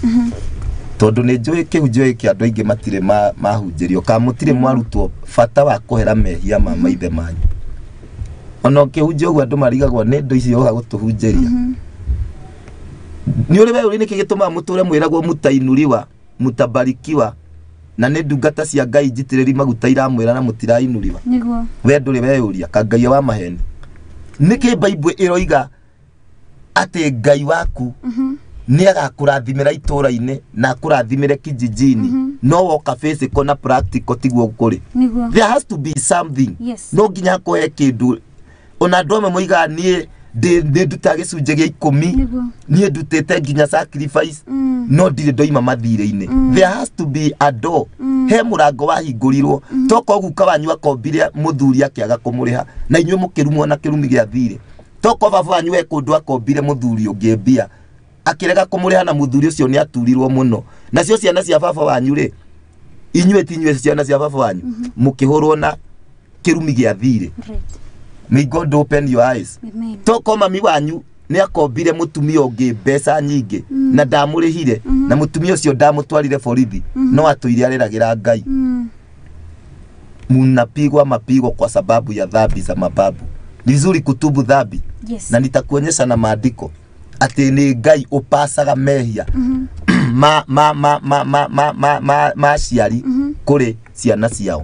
tondu ni njui kihunjio iki andu aingi matire mahunjirio ka mutire mwarutwo fata wa kuhera mehia ma maithe manyu ono kihunjio gwa andu marigagwo ni ndo icio ga gutuhunjiria ni uri we uri ni kigituma muture mwiragwo mutainuriwa mutabarikiwa na ni ndungata cia Ngai njitiriri maguta iramwira na mutirainuriwa niguo we nduri we uria ka Ngai wa maheni niki Bible iroiga ati Ngai waku ni agakurathimira itura-ini na akurathimire kijijini no woka physical na practical tiguo kuri there has to be something no nginya koe kindu ona ndome moiga nie de nduta gicunje gia 10 nie ndutete nginya sacrifice no ndire ndoima mathire-ini there has to be a door he murango wahingurirwo toko guka wanyu akombire muthuri akiaga kumuriha na inywe mukirumwo na kirumi gia thire toko baba wanyu ekundu akombire muthuri ungimbia akirega kumuriha na muthuri ucio ni aturirwo muno nacio ciana cia baba wanyu ri inywe tinywe ciana cia baba wanyu mukihurwo na kirumi gia thire may God open your eyes toko mami wanyu ni akombire mutumia ungi mbeca nyingi na ndamurihire na mutumia ucio ndamutwarire borithi no atuire areragira Ngai munapigwa mapigo kwa sababu ya dhambi za mababu ni vizuri kutubu dhambi na nitakuonyesha na maandiko ati ni Ngai upasaga mehia ciari kuri ciana ciao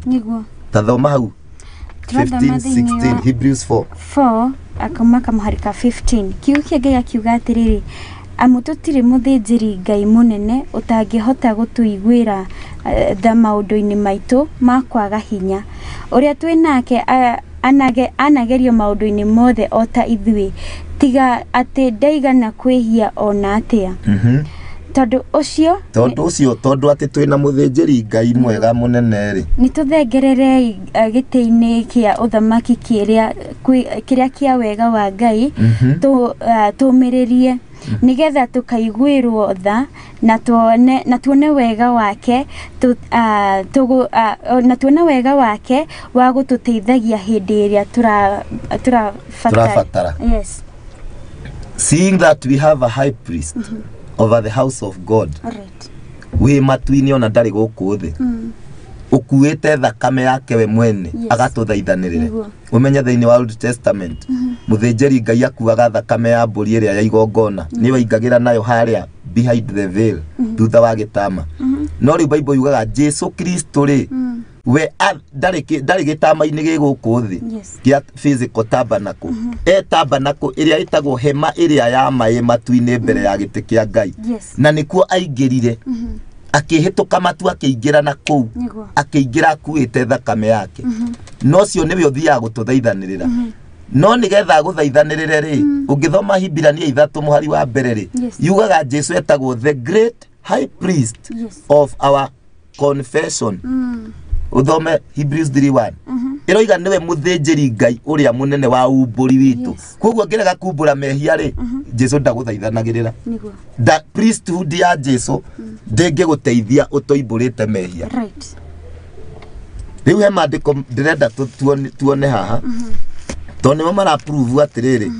tathoma hau 15:16 Hebrews 4 akamaka muharika 15 kiugo kia Ngai akiuga atiriri amututire muthinjiri Ngai munene utangihota gutuiguira tha maundu-ini maitu makwaga hinya uria twinake anagerio maundu-ini mothe ota ithui tiga ati ndaigana kwihia ona atia tondu ati twina muthinjiri Ngai mwega munene ri ni tuthengerere giti-ini kia uthamaki kiria kia wega wa Ngai tumiririe nigetha tukaiguirwo tha na tuone wega wake na tuone wega wake wa gututeithagia hindi iria turafatara seeing that we have a high priest over the house of God we matuini ona ndari guku thi ukuite thakame yake we mwene agatuthaithanirire umenya thiini wa Old Testament muthinjiri Ngai akuaga thakame ya mburi iria ya igongona ni waingagira nayo haria behind the veil thutha wa gitama no riu Bible yugaga Jesu Kristo ri we ndari gitama-ini giguku thi kia physical tabernacle tabernacle iria itagwo hema iria ya mai matu-ini mbere ya giti kia Ngai na nikuo aingirire akihituka matu akiingira na kuu akiingira akuite thakame yake no cio niwe uthia gututhaithanirira no nigetha guthaithanirire ri ungithoma Hibirania 3 muhari wa mbere ri yugaga Jesu etagwo the great high priest of our confession uthome Hebrews 3:1 iroiga niwe muthinjiri Ngai uria munene wa umburi witu koguo ngirega kumbura mehia ri Jesu ndaguthaithanagirira the priesthood ya Jesu ndingiguteithia utoimburite mehia riu he mandiko ndirenda tuone haha toni mara approve atiriri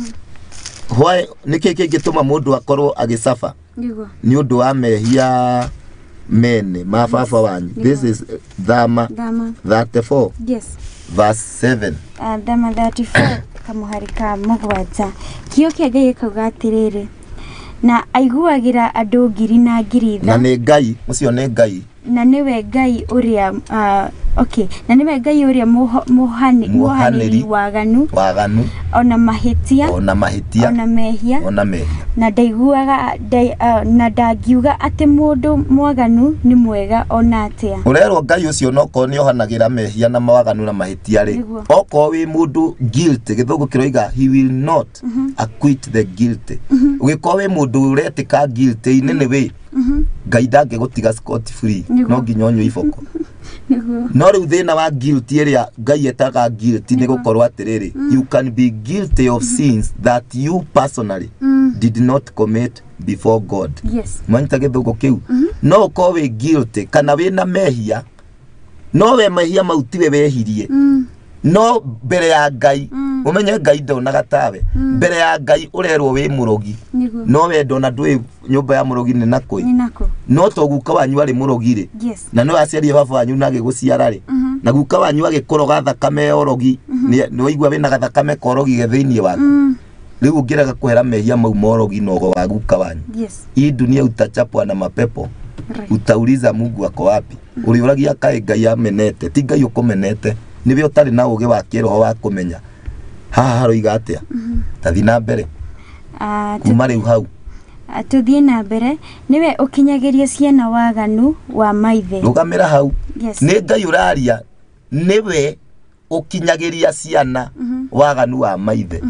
why niki kingituma mundu akorwo agisafa ni undu wa mehia mene mababa wanyu. This is Dhama 34 verse 7 Dhama 34 kamuhari ka mugwanja kio kia Ngai kauga atiriri na aiguagira andu ngiri na ngiri na ni Ngai mucio ni Ngai na niwe Ngai uria na niwe Ngai uria muhaniri waganu ona mahitia ona mehia na ndaiguaga na ndagiuga ati mundu mwaganu ni mwega ona atia urerwo Ngai ucio noko ni ohanagira mehia na mawaganu na mahitia ri oko wi mundu guilty githungu kiroiga he will not acquit the guilty ugiko wi mundu uretika guilty nene wi Ngai ndangigutiga scot free no nginyonyo iboko no riu thina wa guilty iria Ngai etaga guilty ni gukorwo atiriri you can be guilty of sins that you personally did not commit before God. Mwanyita githungu kiu no ko wi guilty kana wina mehia no we mehia mautiwe wehirie no mbere ya Ngai umenye Ngai ndonaga tawe mbere ya Ngai urerwo wi murogi no we ndona ndwi nyumba ya murogi ni nakoi no to guka wanyu ari murogire na no aciari baba wanyu nage guciara ri na guka wanyu agikoroga thakame orogi ni waigua wina gathakame korogi gethiini waku riu ngiraga kuhera mehia mau morogi nogo wa guka wanyu hii dunia utachapwa na mapepo utauliza Mungu ako wapi uriuragia kae Ngai amenete ti Ngai ukumenete niwe utari na uge wa kiroho wa kumenya haha haroiga atia tathi na mbere kuma riu hau tuthie na mbere niwe ukinyagiria ciana waganu wa maithe rugamira hau ni Ngai uraria niwe ukinyagiria ciana waganu wa maithe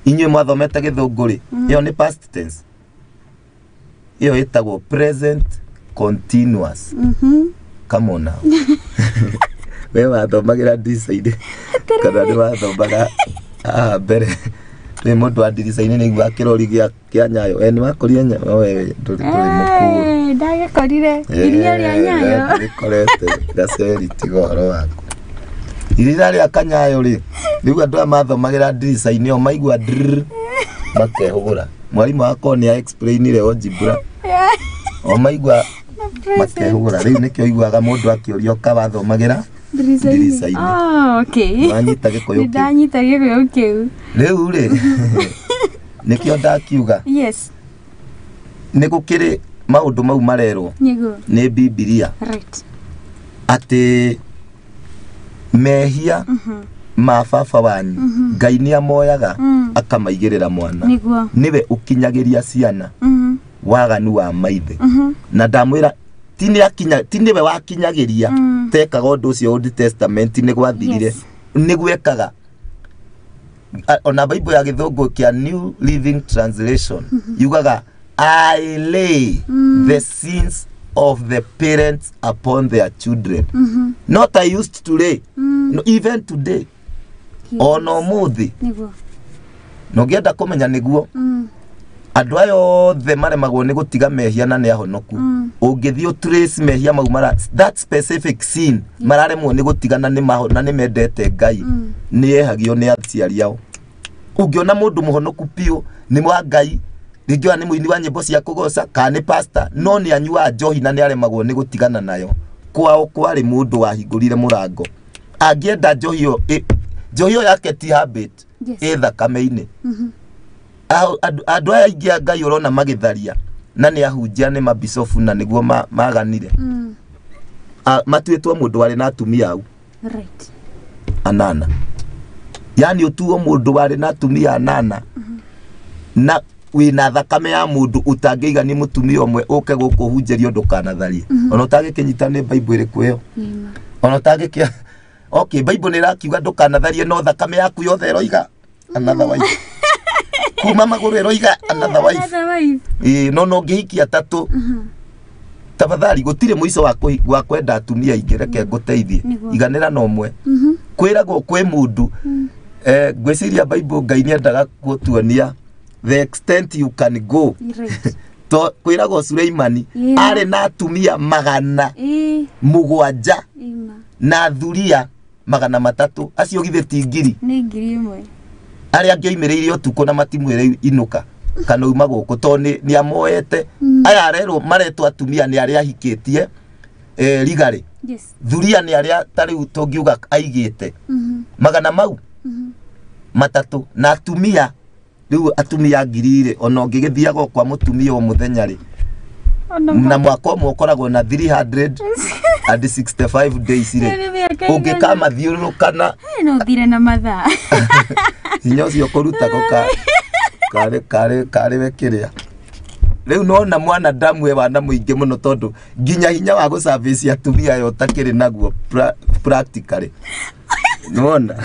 inywe mwathomete githungu ri iyo ni past tense iyo itagwo present continuous come on now we wathomagira disaide kana ni wathomaga mbere ni mundu wa disaine ni gwa kirori kia nyayo ni wakoria nyayo wewe nduri mukuru ndagikorire iria ria nyayo ndikorete gaseri tigoro wako iria ria kanyayo ri nigu andu mathomagira disaine o maigua makehugura mwalimu wako ni explainire ojibura o maigua makehugura riu nikio iguaga mundu akiorio kabathomagira dirisaine wanyita gikoyo ndanyita gikoyo kiu riu ri nikio ndakiuga nigukiri maundu mau marerwo ni Biblia ati mehia ma baba wanyu Ngai ni amoyaga akamaigirira mwana niwe ukinyagiria ciana waganu wa maithe na ndamwira tiniwe wakinyagiria tekaga undu ucio Old Testament ni gwathirire ni gwekaga ona Bible ya githungu kia New Living Translation yugaga I lay the sins of the parents upon their children not I used to lay no, even today ono muthi no gienda kumenya niguo andu ayo the maremagwo ni gutiga mehia na ni ahonoku ungithio trace mehia mau mara that specific sin mararemwo ni gutigana ni maho na ni mendete Ngai ni ehagio ni aciari ao ungiona mundu muhonoku pio ni mwa Ngai ringio ni muini wa nyimbo cia kugoca ka ni pastor no ni anyua njohi na ni aremagwo ni gutigana nayo kwao kwari mundu wahingurire murango angienda njohio yake ti habit thakame-ini andu aya ingi Ngai urona magitharia na ni ahunjia ni mabisofu na niguo maganire matuitwo mundu wari na atumia au anana yani utuo mundu wari na atumia anana na wina thakame ya mundu utangiiga ni mutumia omwe uke guku hunjerio ndukanatharie ona utangikinyita ni Bible iri kuyo ona utangikia okay Bible ni rakiuga ndukanatharie no thakame yaku yothe iroiga another wife kuma maguru iroiga another wife no ngihikia tatu tafadhali gutire muico wa kwenda atumia ingireke nguteithie iganira no mwe kwiragwo kwe mundu gwiciria Bible Ngai ni endaga gutuonia the extent you can go to kwiragwo Suleimani ari na atumia 700 na thuria 300 acio githe ti ngiri ni ngiri imwe ari angioimereire utuko na matimwire inuka kana uma guku to ni amoete aya rero maretwo atumia ni ari ahikitie rigari thuria ni ari tari utongiuga aigite magana mau matatu na atumia riu atumia ngirire ona ngigithiaga kwa mutumia o muthenya ri na mwaka umwe ukoragwo na 365 days ri ungikama thiurukana no thire na mathaa hinya ucio kuruta goka kare wekiria riu nona mwana damu we wana muingi muno tondu nginya hinya wa guservice atumia yo takiri naguo practically nona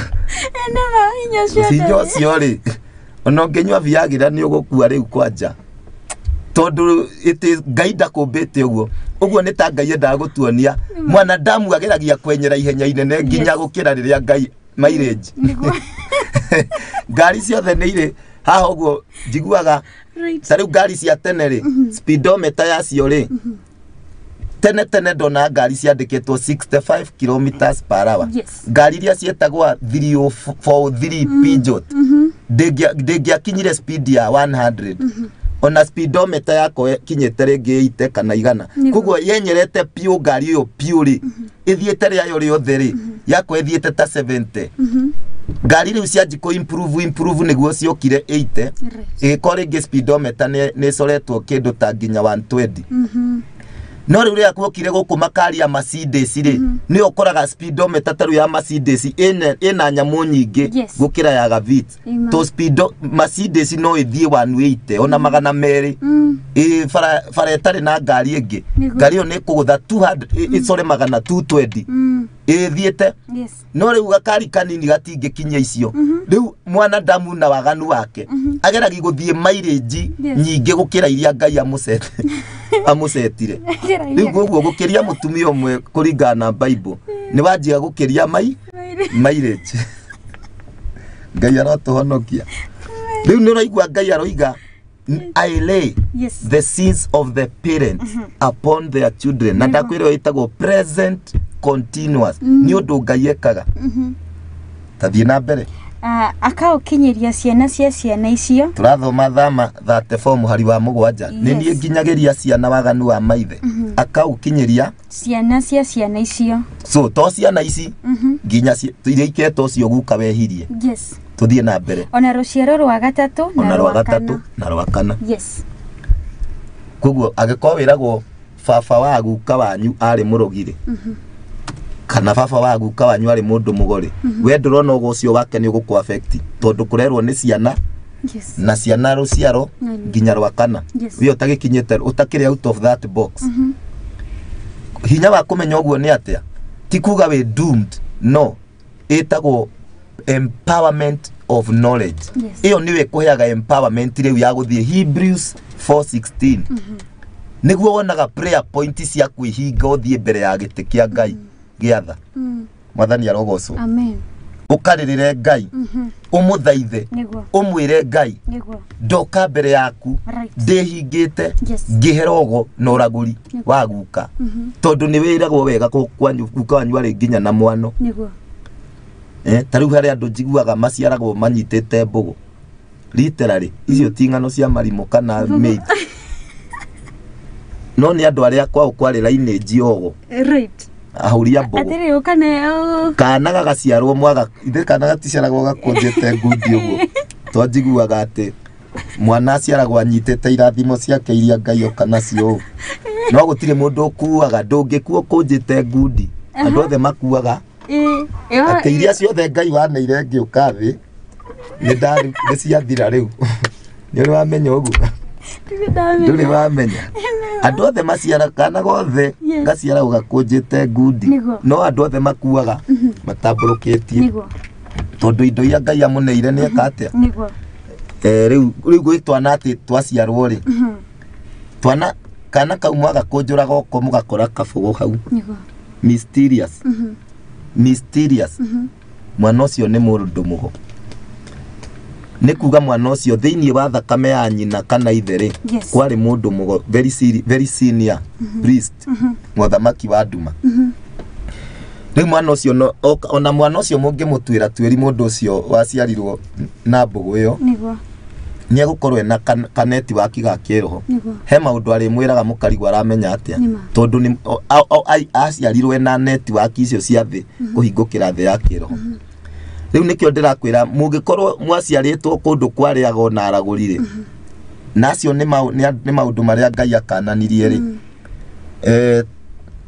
hinya ucio ri ono ngenywa viagira ni ugukua riu kwanja tondu ite gaida kumbite uguo ni ta Ngai enda gutuonia mwana damu ageragia kwenyera ihenya inene nginya gukira riria Ngai mileage ngari ciothe ni ire haha uguo njiguaga tariu ngari cia tene ri speedometer yacio ri tene ndona ngari ciandikitwo 65 km/h ngari iria cietagwo 343 Peugeot ndingiakinyire speed ya 100 ona speedometer yako kinyete ringi 80 kana igana koguo yenyerete piu ngari yo piuri ithiete ria yo riothe ri yako ithiete ta 70 ngari riu cianjiko improve niguo ciokire 80 ikoringi speedometer ni coretwo kindu ta nginya 120 no riu ria kuokire guku makari ya Mercedes ri ni ukoraga speedometer taru ya Mercedes ina nyamu nyingi gukira ya Gavit to speedo Mercedes no ithie 180 ona magana meri fara etari na ngari ingi ngari yo ni kugutha 200 isore magana 220 thiete no riu gakari kanini gatingi kinya icio riu mwana damu na waganu wake ageragi guthie mileage nyingi gukira iria Ngai amusetire riu guguo gukiria mutumia umwe kuringana na Bible ni wanjia gukiria mileage Ngai arotuhonokia riu ni raigua Ngai aroiga I lay the sins of the parents upon their children na ndakwire itagwo present continuous ni undu Ngai ekaga tathie na mbere akaukinyiria ciana cia ciana icio turathoma thama 34 muhari wa mugwanja ni nie nginyagiria ciana waganu wa maithe akaukinyiria ciana cia ciana icio so to ciana ici nginya iria iketo cio guka wehirie tuthie na mbere ona ruciaro rwa gatatu na rwa kana koguo agikoo wiragwo baba wa guka wanyu ari murogire kana baba wa guka wanyu ari mundu mugore we ndurona ugo ucio wake ni uguku affect tondu kurerwo ni ciana na ciana ruciaro nginya rwa kana we utagikinyite utakiri out of that box hinya wa kumenya uguo ni atia ti kuga we doomed no etagwo empowerment of knowledge iyo niwe kuheaga empowerment riu ya guthie Hebrews 4:16 niguo wonaga prayer point cia kwihinga uthie mbere ya giti kia Ngai giatha mwathani arogocwo amen ukaririre Ngai umuthaithe umwire Ngai ndoka mbere yaku ndihingite ngiherogo na uraguri wa guka tondu ni wiragwo wega kwanyu guka wanyu ari nginya na mwano tariu hari andu njiguaga maciaragwo manyitite mbugu literally icio tingano cia marimo kana maid no ni andu aria kwao kwari lineage yogo right ahuria mbugu atiri ukane kana gagaciarwo mwaga ithe kana gaticiaragwo gakonjete ngudi uguo to njiguaga ati mwana aciaragwo anyitete irathimo ciake iria Ngai oka nacio no gutire mundu ukuaga ndungikuo kunjite ngudi andu othe makuaga ati iria ciothe Ngai waneire ngiuka thi ni ciathira riu ni wamenya uguo nduri wamenya andu othe maciara kana gothe gaciara ugakunjite ngudi no andu othe makuaga matamburukitie tondu indo ia Ngai amuneire ni akatia riu gwitwana ati twaciarwo ri twana kana kaumwaga konjura goko mugakora kabugo hau Niguo. mysterious mysterious mwana ucio ni mundu mugo ni kuga mwana ucio thiini wa thakame ya nyina kana ithere kwari mundu mugo very senior priest muthamaki wa nduma riu mwana ucio no ona mwana ucio mungimutwira twiri mundu ucio waciarirwo na mbugu iyo Niguo. ni agukorwo na kaneti wa kiga kiroho he maundu ari mwiraga mukarigwa aramenya atia tondu ni aciarirwo na neti wa kicio cia thi kuhingukira thi ya kiroho riu nikio ndirakwira mungikorwo mwaciaritwo kundu kwariaga na aragurire nacio ni maundu maria Ngai akananirie ri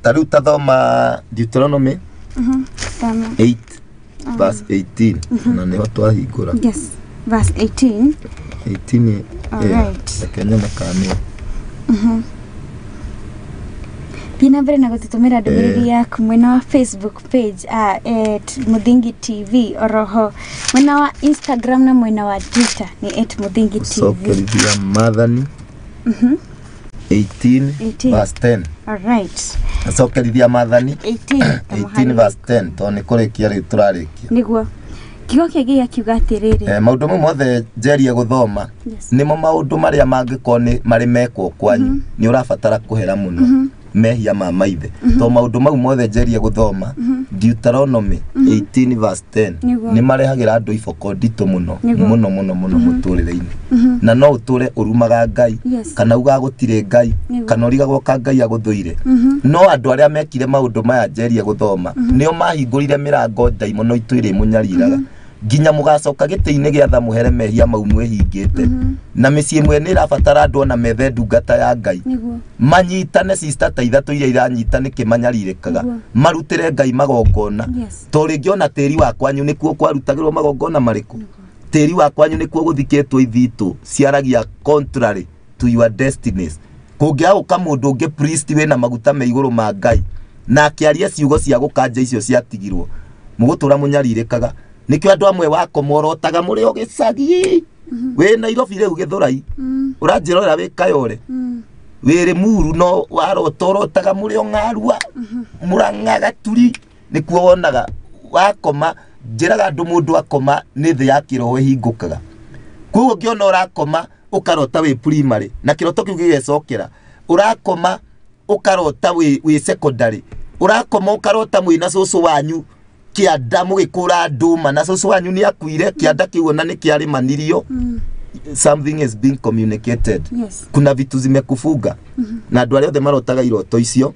tariu tathoma Deuteronomy 8 verse 18 na niho twahingura yes verse 18 alright Kenya na kani Pina mbere na gututumira ndumiriri yaku mwena wa Facebook page at Muthingi TV oroho mwena wa Instagram na mwena wa Twitter ni @Muthingi TV sokerithia mathani 18 verse 10 alright sokerithia mathani 18 verse 10 to ni kurikia ri turarikia niguo kigo kiagi akiuga atiriri maundu mothe Njeri guthoma nimo maundu maria mangikoni mari mekwo kwanyu ni urabatara kuhera muno mehia ma maithe to maundu mau mothe Njeri guthoma Deuteronomy 18 verse 10 ni marehagira andu iboko ndito muno muno muturire-ini na no uture urumaga Ngai kana uga gutire Ngai kana urigagwo ka Ngai aguthuire no andu aria mekire maundu maya Njeri guthoma nio mahingurire mirango ndaimono itwire munyariraga ginya mugacoka gite-ini gia tha muhere mehia mau mwihingite na micie mwe ni rabatara andu ona methe ndungata ya Ngai manyitane sister ta ithatu iria iranyita ni kimanyaririkaga marutire Ngai magongona to ringi ona tiri wa kwanyu nikuo kwarutagirwo magongona mariku tiri wa kwanyu nikuo guthiketwo ithitu ciaragia contrary to your destinies kungiauka mundu ungi priest we na maguta me iguru ma Ngai na akiaria ciugo cia gukanja icio ciatigirwo mugutura munyaririkaga nikio andu amwe wako morotaga muri o gicagi we Nairobi riu Githurai uranjirora we Kayore wiri muru no warotorotaga muri o Ng'arua Murang'a Gaturi nikuo wonaga wakoma njiraga andu mundu akoma ni thi ya kiroho hingukaga kuo ngiona urakoma ukarota we primary na kiroto kiu gigecokera urakoma ukarota we secondary urakoma ukarota mwina cucu wanyu kianda mugikura nduma na cucu wanyu ni akuire kianda kiu na ni kiari manirio something is being communicated kuna vitu zimekufuga na andu aria othe marotaga iroto icio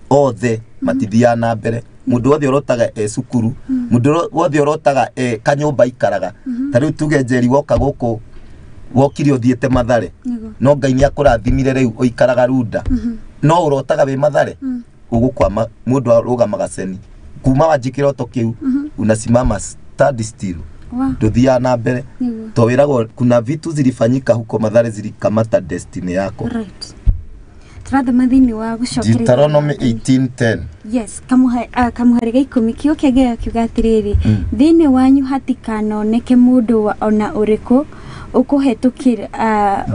othe matithia na mbere mundu othe urotaga cukuru mundu othe urotaga kanyumba ikaraga tariu tuge Njeri woka guku wokiri uthiete Mathare no Ngai ni akurathimire riu uikaraga Runda no urotaga we Mathare ugukwama mundu arugamaga ceni kuma wanjikira to kiu unasimama stand still tuthia na mbere to wirago kuna vitu zilifanyika huko Mathare zilikamata destiny yako right Tratha mathini wa gucokeria Deuteronomy 18:10 yes kamuhariga 10 kio kiage akiuga atiriri thini wanyu hatikanoneke mundu ona uriku ukuhetukira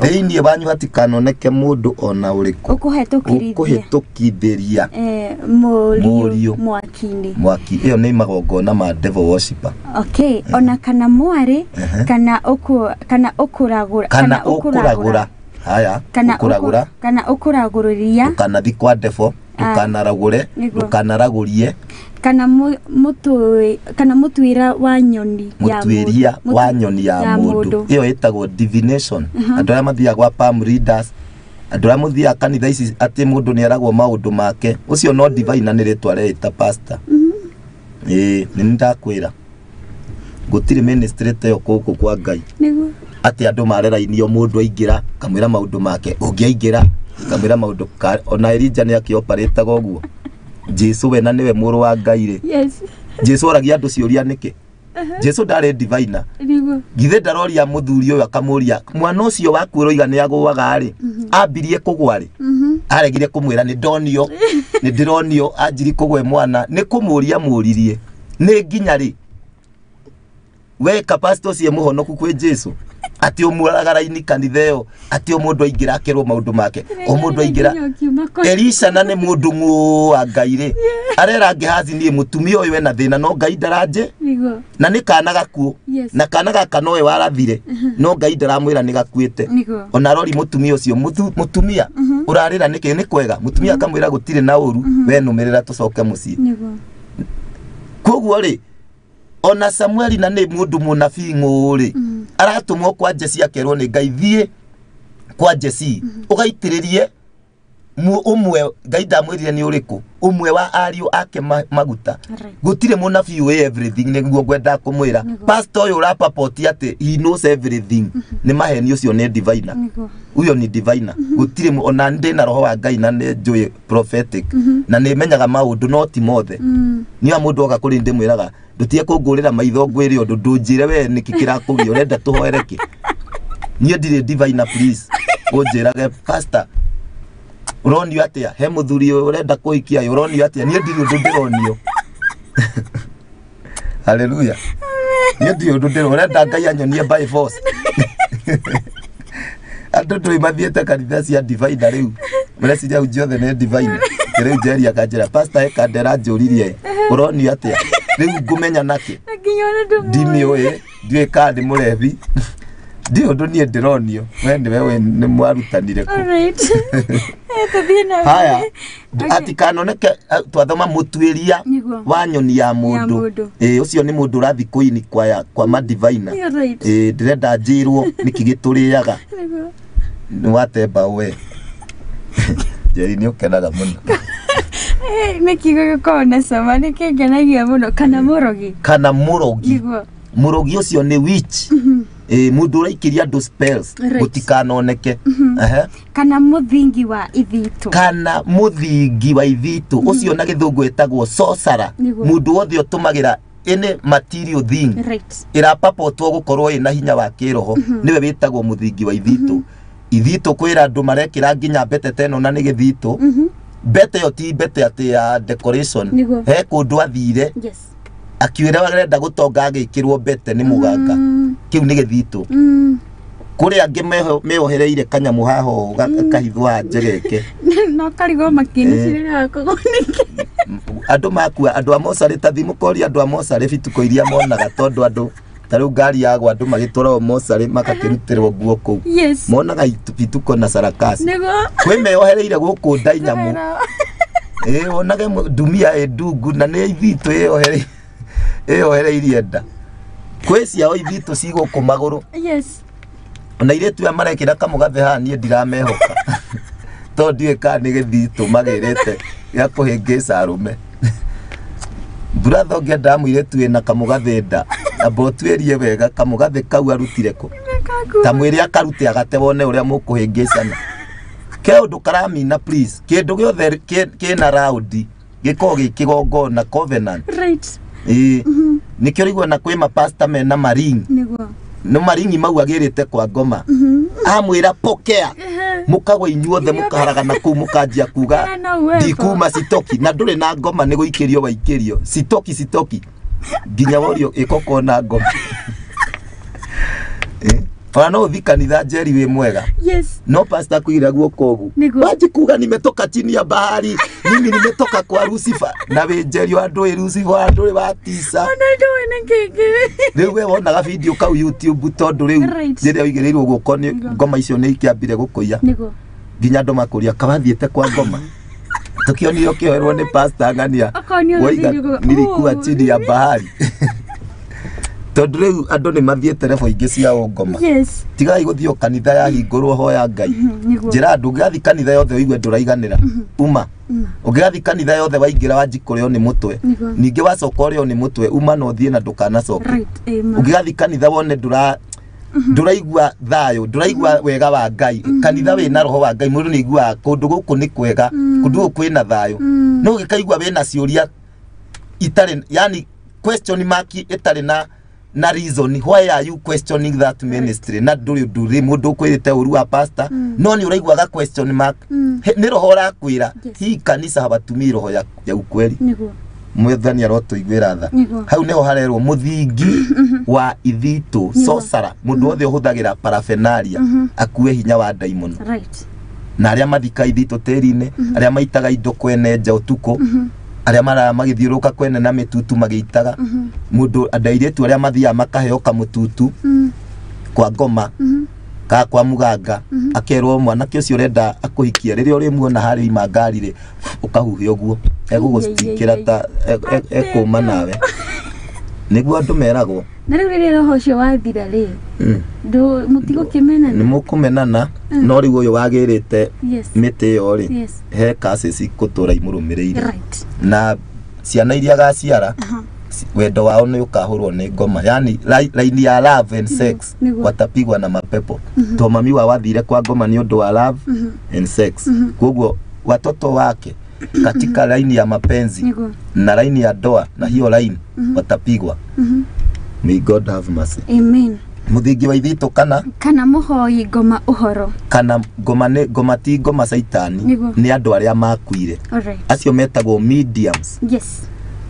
thini wanyu hatikanoneke mundu ona uriku ukuhetukithiria murio mwaki iyo ni magongona ma devil worshipper okay ona kana mwari kana ukuragura haya kana ukuragururia kana thikwa devil ukanaragure ukanaragurie kana mutwira wa nyoni ya mundu iyo etagwo divination andu aria mathia gwa palm readers andu aria muthia kanitha ici ati mundu ni aragwo maundu make ucio no divine ni ritwa reta pastor ni ndakwira gutiri ministry te okuku kwa Ngai niguo ati andu marerainio mundu aingira kamwira maundu make ungiaingira kamwira maundu ona Elijah ni akioperate goguo Jesu we na niwe muru wa Ngai ri Jesu oragia andu ciuria niki Jesu ndare divine githe ndaroria muthuri uyu akamuria mwana ucio waku roiga ni agwaga ri ambirie kugwa ri aregire kumwira ni ndonio ni ndironio anjiri kugwe mwana ni kumuria muririe ni nginya ri we capacity cie muhonoku kwi Jesu ati umuragara-ini kanitheo ati umundu aingira akerwo maundu make umundu aingira Elisha na ne mundu ngwa Ngai arera Gehazi ni mutumia uyu ena thina no Ngai ndaraje na ni kana gakuo na kana gaka nowe warathire no Ngai ndaramwira ni gakuite ona rori mutumia ucio mutumia urarira niki ni kwega mutumia akamwira gutire na uru we numirira tucoke mucii koguo ri ona Samueli na ni mundu munabii nguri aratumwo kwa Jesse akerwo ni Ngai thie kwa Jesse ugaitiririe umwe Ngai ndamwirire ni uriku umwe wa ariu ake maguta gutire munabii we everything niguo gwenda kumwira pastor uyu rapapoti ati he knows everything ni maheni ucio ni diviner uyo ni diviner gutire ona ndi na roho wa Ngai na ni njui prophetic na ni menyaga maundu no ti mothe ni amundu oka kuri ndi mwiraga ndutie kungurira maitho ngwire undu ndunjire we niki kirakugia urenda tuhoereke ni ndire diviner please unjirage pastor uronio atia he muthuri urenda kuikia uronio atia ni ndiri undu ndironio haleluya ni ndiri undu urenda Ngai anyonie by force andu ndui mathiete kanitha cia divine riu mureciria ujiothe ni divine riu Njeri akanjira pastor ekandera njuririe uronio atia riu ngumenya naki ndimi oye ndui kandi murevi ndi undu nie ndironio we ni wewe ni mwarutanire ku haya ati kanoneke twathoma mutwiria wa nyoni ya mundu ucio ni mundu rathi kuini kwa ma diviner ndirenda njirwo nikigituriaga ni watemba we Njeri ni ukenaga muno nikigo gikona sama nikingenagia muno kana murogi murogi ucio ni witch mundu uraikiria do spells gutikanoneke kana muthingi wa ithitu ucio na githungu etagwo sorcerer mundu wothe utumagira ene material thing irapapotwo gukorwo ina hinya wa kiroho niwe witagwo muthingi wa ithitu kwira andu marekira nginya bete teno na ni githitu bete yo ti bete ati ya decoration he kundu athire akiwira warenda gutonga agikirwo bete ni muganga kiu ni githitu kuri angi meohereire kanyamu haho kahithwa njegeke no karigo makini cirira kugonike andu makua andu amosari tathimu kori andu amosari bituko iria monaga tondu andu tariu ngari yago andu magitwara mosari makakirutirwo guo ku monaga bituko na sarakasi kwi meohereire guku ndainyamu onage dumia edungu na ni ithitu eohereirie nda kwesi ao ithitu cigo ku maguru na iretu ya marekira kamugathe ha nie ndiramehoka to ndiwe ka ni githitu magirete ya kuhingisa arume brother ngenda mwiretu ena kamugathe nda abotwerie wega kamugathe kau arutire ku tamwiri akarute agate wone uria mukuhingicana ke undu karamina please kindu giothe kina round giko gikigongo na covenant nikio rigwo na kwima pastor mena maring no maringi mau agirite kwa ngoma amwira pokea mukagwa inyuothe mukaharaga na ku mukanjia kuga ndikuma sitoki na nduri na ngoma ni guikirio waikirio sitoki nginya worio ikoko na ngoma Ona no thikanitha Njeri we mwega. No pastor kuira guoko gu. Waji kuga nimetoka chini ya bahari. Mimi nimetoka kwa Lucifer. Na we Njeri andu Lucifer andu wa tisa. Ona ndo ene keke. Riu we wona video kau YouTube tondu riu Njeri oigereirwo guoko ni ngoma icio ni ikiambire gukuya. Nginya andu makuria kabathiete kwa ngoma. Tukionio kioerwo ni pastor ngania. Waiga nilikuwa chini ya bahari. Tondu riu andu ni mathiete revo ingi cia ngoma. Tigai guthio kanitha ya hingurwo hoya Ngai. Njira andu ngathi kanitha yothe uigwe nduraiganira. Uma. Ungathi kanitha yothe waingira wanjikurio ni mutwe. Ningi wacokorio ni mutwe uma no thie na ndukanacoka. Ungathi kanitha wone nduraigua thayo, nduraigua wega wa Ngai. Kanitha we na roho wa Ngai mundu ni igua kundu guku ni kwega, kundu guku kwina thayo. No gikaigua we na ciuria itare, yani question mark itare na reason why are you questioning that ministry na nduri mundu kwirite uru wa pastor no ni uraigwa ga question mark ni roho ra kwira hi kanisa habatumira roho ya ukweli Mwathani arotuiguira tha hau neho harerwo muthingi wa ithito sosara mundu othe uhuthagira paraphernalia akue hinya wa daimon na aria mathika ithito teri-ini aria maitaga indo kwene nja utuko aria mara magithiuruka kwene na mitutu magitaga mundu andairetu aria mathia makaheo kamututu kwa ngoma ka kwa muganga akerwo mwana kĩocio urenda akuhikia riria uri muona hari imangari ukahuhe uguo egugustikira ta ekuma nawe niguo andu meragwo na riu riria roho cio wathira ri ndu mutigo kimenana ni mukumenana no riu uyu wagirite miti yo ri he kasisi kutura imurumireire na ciana iria gaciara wendo wao ni ukahurwo ni ngoma yani line ya love and sex watapigwa na mapepo to mami wa wathire kwa ngoma ni undu wa love and sex koguo watoto wake katika line ya mapenzi na line ya doa na hiyo line watapigwa. May God have mercy. Amen. Muthingi wa ithito kana muhoi ngoma uhoro kana ngoma ti ngoma saitani ni andu aria makuire acio metagwo mediums. Yes.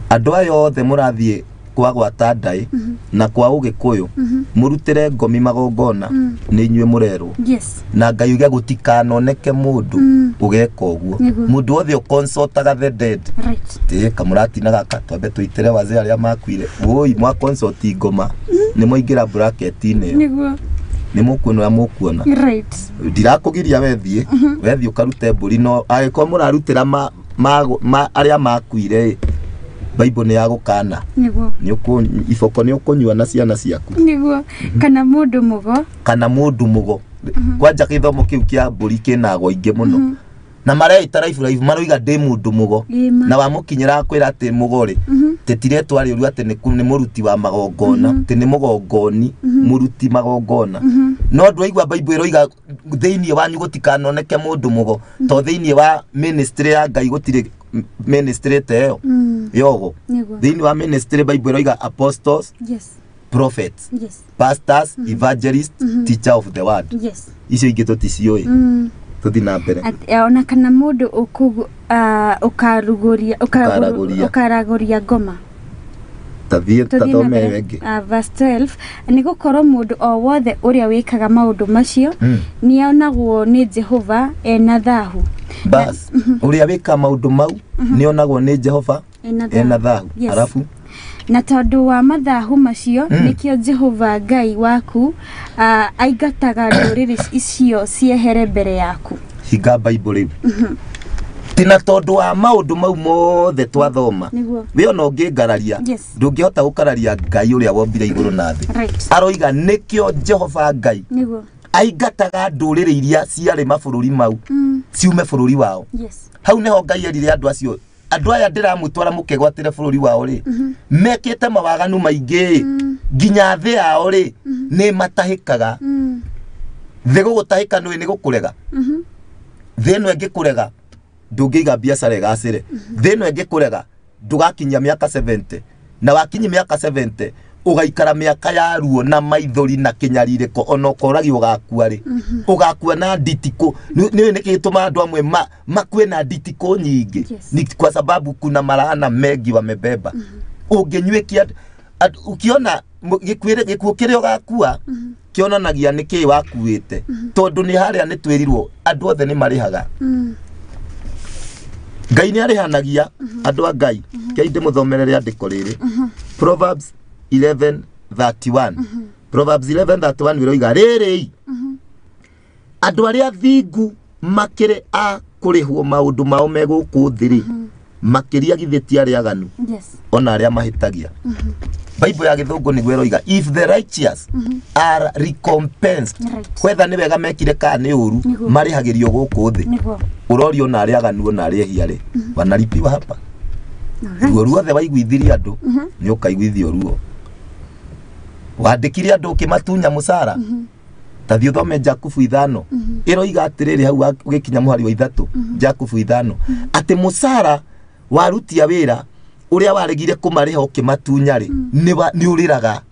Andu ayo othe murathie kwa gwata ndai na kwa ugikuyu murutire ngomi magongona ni inyue murerwo na Ngai uge gutikanoneke mundu ugeka uguo mundu othe uconsultaga the dead te kamuratina gaka twambe tuitire wazee aria makuire woi mwa consult ngoma ni moingira bracket ine niguo ni mukuona mukuona ndirakugiria wethie wethie ukarute mburi no agiko murarutira aria makuire Bible ni yagukana niguo ifoko ni ukunyua na ciana ciaku niguo kana mundu mugo kwanja kithomo kiu kia mburi kinagwo ingi muno na mareita life maroiga ndi mundu mugo na wamukinyira kwira ati mugori tetire twari uru ati ni muruti wa magongona ti ni mugongoni muruti magongona no ndu aigwa Bible iroiga thiini wanyu gutikanoneke mundu mugo to thiini wa ministry ya Ngai gutire ministry teyo yogo thiini wa ministry Bible iroiga apostles prophets pastors evangelists teacher of the word icio ingi tuticioi tuthina mbere ona kana mundu ukaraguria ngoma tathie tathome wengi verse 12 ni gukorwo mundu o wothe uria wikaga maundu macio ni onagwo ni Jehova ena thahu bas uria wika maundu mau ni onagwo ni Jehova ena thahu arafu na tondu wa mathahu macio nikio Jehova Ngai waku aigataga nduriri icio ciehere mbere yaku higa Bible tina tondu wa maundu mau mothe twathoma we ona ungingararia ndungihota gukararia Ngai uria wombire iguru na thi aroiga nikio Jehova Ngai aigataga nduriri iria ciari mabururi mau ciume bururi wao hau neho Ngai erire andu acio andu aya ndiramutwara mukegwatire bururi wao ri mekite mawaganu maingi nginya thi yao ri ni matahikaga thi gugutahika ni gukurega thi no engikurega ndungiiga biacara igacire thi no engikurega ndugakinyia miaka 70 na wakinyi miaka 70 ugaikara miaka ya ruo na maithori na kinyaririko onokoragi ugakua ri ugakua na nditiko ni nikituma andu amwe makue na nditiko nyingi ni kwa sababu kuna marana mengi wamebeba ungenywekia ukiona gikuo kire ugakua kionanagia niki wakuite tondu ni haria ni twirirwo andu othe ni marihaga Ngai ni arihanagia andu a Ngai keinde muthomerere andiko riri Proverbs 11:31 Proverbs 11:31 wiroiga riri andu aria thingu makire a kurihwo maundu mao meguku thiri makiria githeti aria aganu ona aria mahitagia Bible ya githungu ni gwiroiga if the righteous are recompensed whether ni wega mekire ka ni uru marihagirio guku thi urorio na aria aganu ona aria hiare wanalipiwa hapa ruo ruothe waiguithiria andu ni ukaiguithio ruo wandikire andu ukimatunya musara tathi uthome Jakubu 5 iroiga atiriri hau ugikinya muhari wa 3 Jakubu 5 ati musara warutia wira uria waregire kumariha ukimatunya ri ni uriraga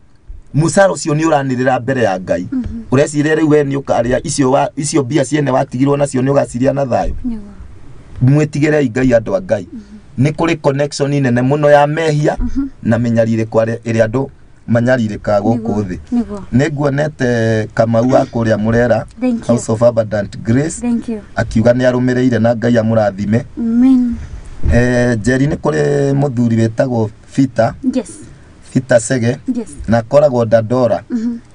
musara ucio ni uranirira mbere ya Ngai urecire riu we ni ukaria icio bia ciene watigirwo nacio ni ugaciria na thayo mwetigere Ngai andu a Ngai nĩ kũrĩ connection nene mũno ya mehia na mĩnyarire kwa ĩrĩa andũ manyarirĩka gũkũ thĩ. Nĩnguonete Kamau wa kũrĩa Mũrera House of Abundant Grace akiuga nĩ arũmĩrĩire na Ngai amũrathime. Amen. Njeri nĩ kũrĩ mũthuri wĩtagwo Fita Sege na akoragwo Dandora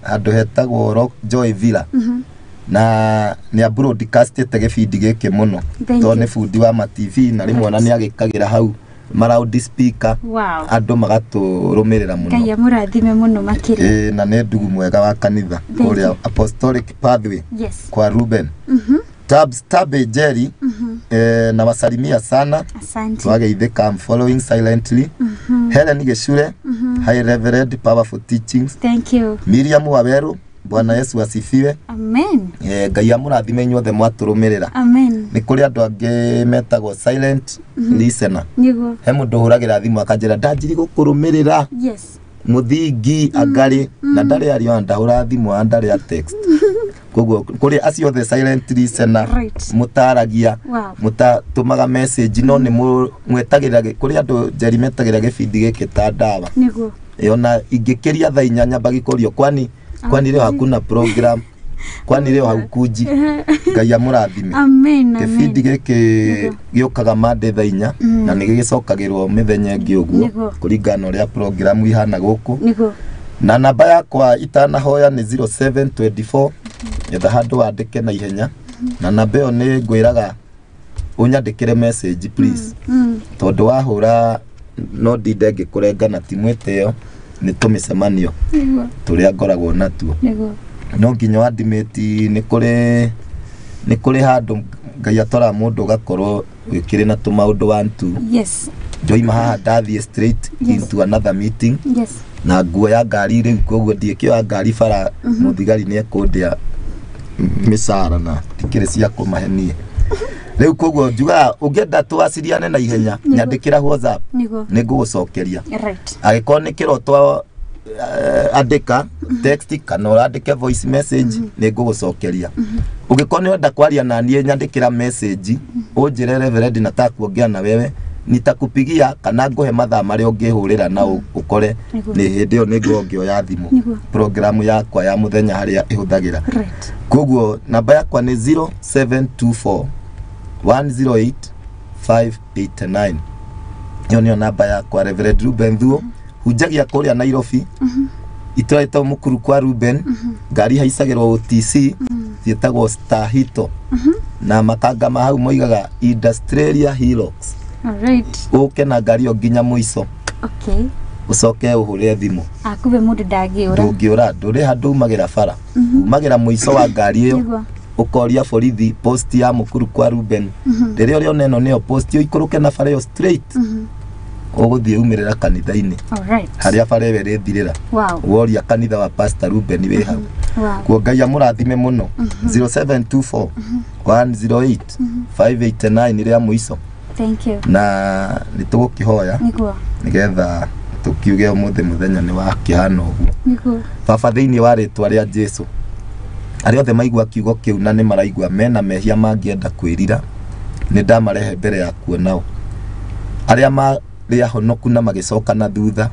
handũ hetagwo Rock Joy Villa na nĩ broadcastete gĩbindi gĩkĩ mũno tondũ nĩ bundi wa ma TV na rĩmwe ona nĩ agĩkagĩra hau loud speaker andũ magatũrũmĩrĩra mũno. Ngai amũrathime mũno makĩria. Na nĩ ndugu mwega wa kanitha kũrĩa Apostolic Pathway kwa Ruben. Tabe Njeri na wasalimia sana. Twageithĩka, I'm following silently. Helen Gĩcure, High Reverend, powerful teachings. Thank you. Miriam Waweru, Bwana Yesu asifiwe. Amen. Ngai amũrathime inyuothe mwatũrũmĩrĩra. Amen. Nĩ kũrĩ andũ angĩ metagwo silent listener. He mũndũ hũragĩra thimũ akanjĩra ndanjiri gũkũrũmĩrĩra. Muthingi Angari na ndarĩ ario ndahũra thimũ ndarĩ a text. Koguo kũrĩ acio the silent listener mutaragia mutatumaga message no nĩ mwetagĩra kũrĩ andũ Njeri metagĩra gĩbindi gĩkĩ ta ndawa. Ona ingĩkĩria thaa 8 nyamba gĩkũrio kwani leo hakuna program, kwani leo haukuji. Ngai amũrathime. Amen. Gĩbindi gĩkĩ gĩũkaga Monday thaa 4 na nĩ gĩgĩcokagĩrwo mĩthenya ĩngĩ ũguo kũringana ũrĩa program ihana gũkũ. Na namba yakwa itanahoya nĩ 0724 etha handũ wandĩke na ihenya na namba ĩyo nĩ ngwĩraga ũnyandĩkĩre message please tondũ wahũra no ndinde ngĩkũrengana ti mwĩtĩo nĩ tũmĩcemanio tũrĩa ngoragwo natuo. No nginya wadimĩti nĩ kũrĩ handũ Ngai atwara mũndũ ũgakorwo wĩkĩrĩ na tũmaũndũ 1 2. Njoima haha ndathiĩ straight into another meeting na nguo ya ngari rĩu koguo ndiĩkĩoya ngari bara mũthigari nĩ ekũndĩa mĩcara na tikĩrĩ cia kũmahenie. Rĩu koguo njuga ũngĩenda twaciriane na ihenya nyandĩkĩra WhatsApp nĩ ngũgũcokeria. Agĩkorwo nĩ kĩroto andĩka text kana ũrandĩke voice message nĩ ngũgũcokeria. Ũngĩkorwo nĩ wenda kwaria na niĩ nyandĩkĩra message ũnjĩre Reverend nataka kuongea na wewe nitakupigia kana nguhe mathaa marĩa ũngĩhũrĩra na ũkore nĩ hĩndĩ ĩyo nĩ ngũngĩoya thimũ program yakwa ya mũthenya harĩa ĩhũthagĩra. Koguo namba yakwa nĩ 0724 108 589. Iyo nĩyo namba yakwa. Reverend Reuben Thuo hunjagia kũrĩa Nairobi itwaĩtwo mũkuru kwa Ruben ngari haicagĩrwo OTC ciĩtagwo Star Hito na makanga mahau moigaga Industrialia Hilux. Ũke na ngari ĩyo nginya mũico ucoke ũhũre thimũ. Akuve mũndũ ndũngĩũra ndũrĩ handũ umagĩra bara umagĩra mũico wa ngari ĩyo ukoria borithi post ya mũkuru kwa Ruben. Rĩrĩa ũrĩ oneno nĩyo post yo ikũrũke na bara ĩyo straight ũgũthiĩ umĩrĩra kanitha-inĩ harĩa bara ĩyo ĩrĩthirĩra woria kanitha wa Pastor Ruben wĩ hau. Kuo Ngai amũrathime mũno. 0724 108 589 rĩa mũico. Thank you. Na nĩtũgũkĩhoya nĩgetha tũkiuge ũmũthĩ mũthenya nĩ wa kĩhana ũguo. Baba thĩinĩ wa rĩtwa rĩa Jesũ arĩa othe maigua kiugo kĩu na nĩ maraigua mena mehia mangĩenda kwĩrira nĩ ndamarehe mbere yaku nao. Arĩa marĩ ahonoku na magĩcoka na thutha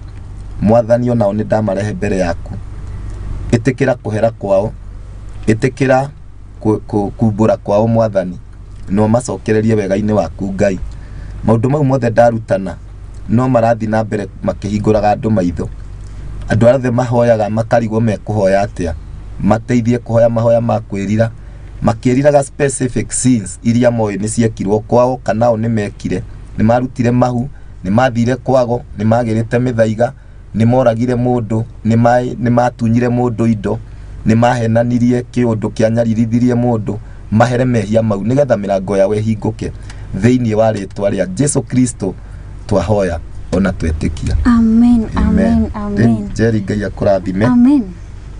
Mwathani onao nĩ ndamarehe mbere yaku. Ĩtĩkĩra kũhera kwao, ĩtĩkĩra kumbũra kwao Mwathani no macokererie wega-inĩ waku Ngai. Maũndũ mau mothe ndarutana no marathi na mbere makĩhingũraga andũ maitho. Andũ arĩa othe mahoyaga makarigwo mekũhoya atĩa mateithie kũhoya mahoya ma kwĩrira makĩriraga specific sins iria moĩ nĩ ciekirwo kwao kana o nĩ mekire nĩ marutire mahu nĩ mathire kwago nĩ magĩrĩte mĩthaiga nĩ moragire mũndũ nĩ matunyire mũndũ indo nĩ mahenanirie kĩũndũ kĩanyaririthirie mũndũ mahere mehia mau nĩgetha mĩrango yawe hingũke thĩinĩ wa rĩtwa rĩa Jesũ Kristo twahoya ona twetĩkia. Amen. Amen. Amen. Njeri Ngai akũrathime. Amen.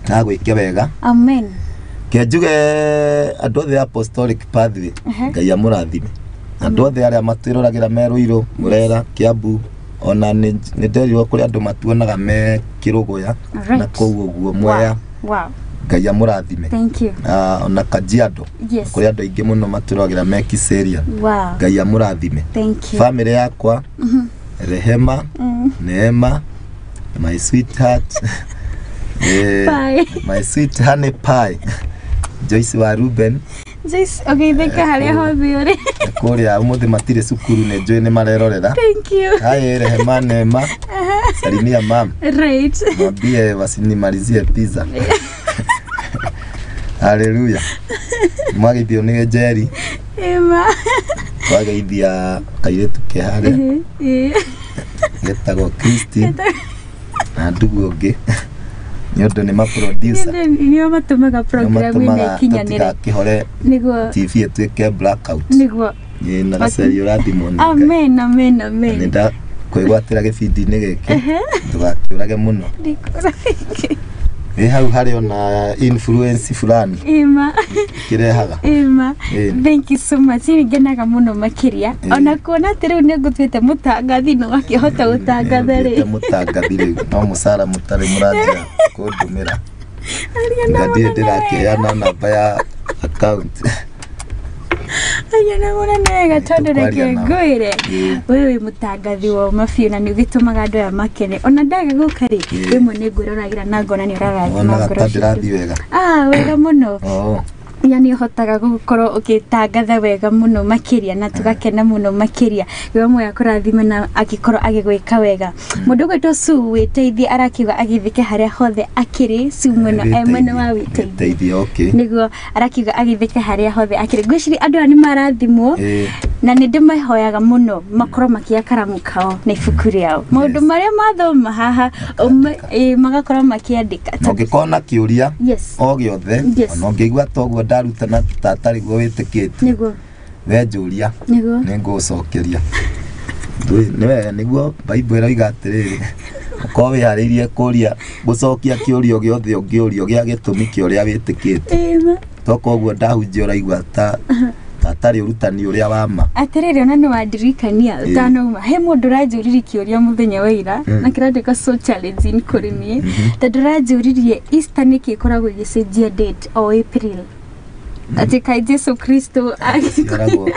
Na gwĩke wega. Amen. Kenjuge andũ othe Apostolic Pathway Ngai amũrathime. Andũ othe arĩa matwĩroragĩra Merũirũ, Mũrera, Kiambu ona nĩ nderirwo kũrĩ andũ matuonaga me Kĩrũgũya na kũu ũguo Mwea. Ngai amurathime. Thank you. Ona Kajiado. Yes. Kuri andu aingi muno maturogera mekiseria. Wow. Ngai amurathime. Thank you. Family yakwa. Rehema, Neema, my sweetheart. Bye. My sweet honey pie. Joyce wa Ruben. Joyce, okay, theka haria hothe uri. Kuria umuthi matire cukuru ne joy ne marerorera. Thank you. Hai Rehema, Neema. Salimia mam. Right. Mwambie wasinimalizie pizza. Hallelujah. Mwagithio ni Njeri. Ema. Twagaithia kairetu kehare. Getagwo Kristi. Na ndugu ungi. Nyondo ni ma producer. Niyo matumaga program ine kinyanire. Kihore. Niguo. TV etweke blackout. Niguo. Ni na raseri urathimo. Amen, amen, amen. Nenda kwigwatira gibindi-ini giki. Tugakiurage muno. Hau hari ona influence fulani. Ema. Kirehaga. Ema. Thank you so much. Ni genaga muno makiria. Ona kuona ati riu ni ngutwite mutangathi no akihota gutangatha ri. Mutangathi ri no musara mutare muranjira kundumira. Ngadi ndirakiana namba ya account. Ayana mwana nega tondu reke ngwire. Wewe mutangathi wa mafiu na ni gitumaga andu ya makene. Ona ndaga guka ri. Rimwe ni ngwiragira na ngona ni urarathima ngoro. Ndirathi wega. Wega muno. Yani hotaga gukorwo ugitangatha wega muno makiria na tugakena muno makiria yo mwe akurathime na agikorwo agigwika wega mundu gwitwo Su witeithie arakiuga agithike haria hothe akiri Su mwena mwena wa witeithie okay niguo arakiuga agithike haria hothe akiri gwiciri andu ani marathimwo na ni ndimahoyaga muno makorwo makia karamu kao na ibuku riao maundu maria mathoma haha magakorwo makiandika ungikona kiuria o giothe ona ungigwa toguo ndarutana tatari go witikite niguo wenjuria niguo ningucokeria niguo Bible iraga atiriri uko wihariirie kuria gucokia kiurio giothe ungiurio gia gitumi kiuria witikite tokoguo ndahunjia uraigua tatari urutani uria wama atiriri ona no wadirikania utanauma he mundu ranjuririe kiuria muthenya wa ira na kirandika so challenging kuri ni tandurajuririe Easter nikikoragwo gicenjia date o April ati kai Jesu Kristo agikarago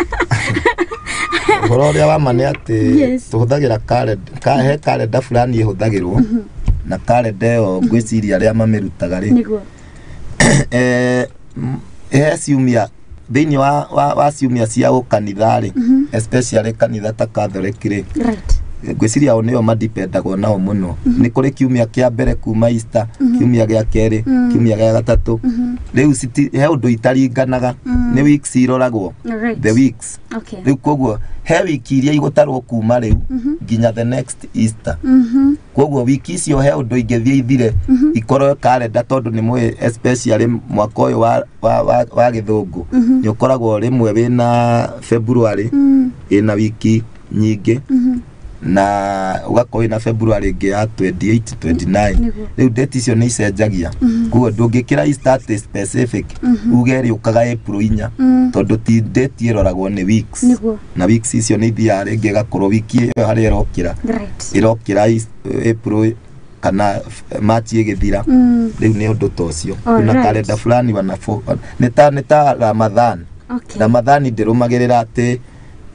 Hororia wa mane ati tuhuthagira calendar fulani ihuthagirwo na calendar yo gwiciria aria mamirutaga ri niguo ciumia thini wa ciumia cia gukanitha ri especially kanitha ta Catholic ri gwiciria o nio madependagwo nao muno ni kuri kiumia kia mbere kuma Easter kiumia gia keri kiumia gia gatatu riu he undu itaringanaga ni weeks iroragwo the weeks riu koguo he wiki iria igutarwo kuma riu nginya the next Easter koguo wiki icio he undu ingethie ithire ikorwo calendar tondu ni mwe especially mwaka uyu wa githungu ni ukoragwo rimwe wina February ina wiki nyingi na ugakorwo na February ingi ya 28 29 riu date icio ni icenjagia kuo ndungikira Easter specific ugeri ukaga April inya tondu ti date iroragwo ni weeks na weeks icio ni thia ringi gakorwo wiki iyo hari irokira April kana March igithira riu ni undu tocio na calendar fulani wanafo ni ta Ramadhan ndirumagirira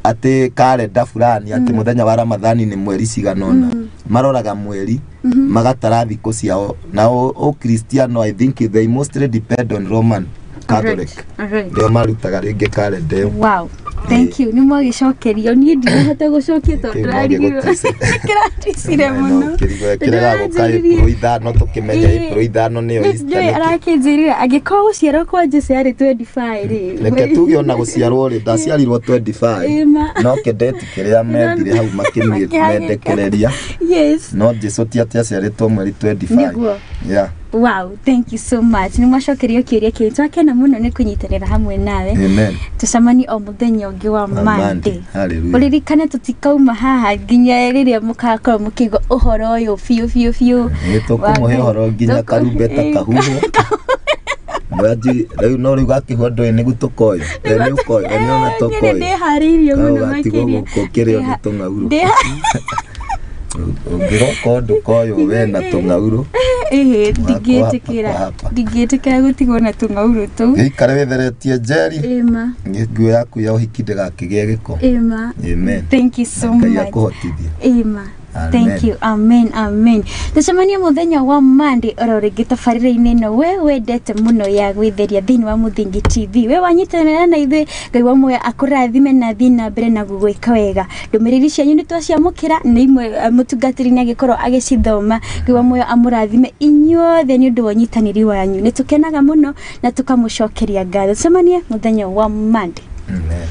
ati calendar fulani ati muthenya wa Ramadhani ni mweri ciganona maroraga mweri magatara thikũ ciao na o Cristiano I think they mostly depend on Roman Catholic ndio marutaga ringi calendar. Wow, thank you ni mwagicokerio ni ndihota gucokia tondu rarigirwo kiratisire muno kirega gukai pro ithano tukimenya pro ithano niyo Easter arakinjirira agikorwo guciarwo kwa Jesu ari 25 ri reke tuge ona guciarwo ri ndaciarirwo 25 no kedeti kiria mendire hau makimendekereria no Jesu tiaciaritwo mweri 25 Wow, thank you so much. Ni mwacokerio kiuria kiu twakena muno ni kunyitanira hamwe nawe. Amen. Tucamani o muthenya ungi wa Monday. Hallelujah. Uririkane tutikauma haha nginya riria mukakorwo mukigo uhoro uyu fiu. Tukumuhe uhoro nginya karumbeta kahuho. Mwaji riu no riu gakihondo ni gutukoyo. Ni ukoyo, ni ona tokoyo. Ni haririo muno makiria. Kokere o tungauru. Ngiroko ndukoyo we na tungauru ndigetekera gutigwo na tungauru tu ikare wetheretie Njeri ema nguo yaku ya uhiki ndigakigie giko ema amen thank you so much ema thank you amen Tacemania muthenya wa Monday ororingi tabarira-ini no we wendete muno ya gwitheria thini wa Muthingi TV we wanyitanira na ithui Ngai wa moya akurathime na thina mbere na gugwika wega ndumiriri cianyu ni twaciamukira ni imwe mutungatiri ni agikorwo agicithoma Ngai wa moya amurathime inyuothe ni undu wa nyitaniri wanyu ni tukenaga muno na tukamucokeria ngatho Tacemania muthenya wa Monday. Amen.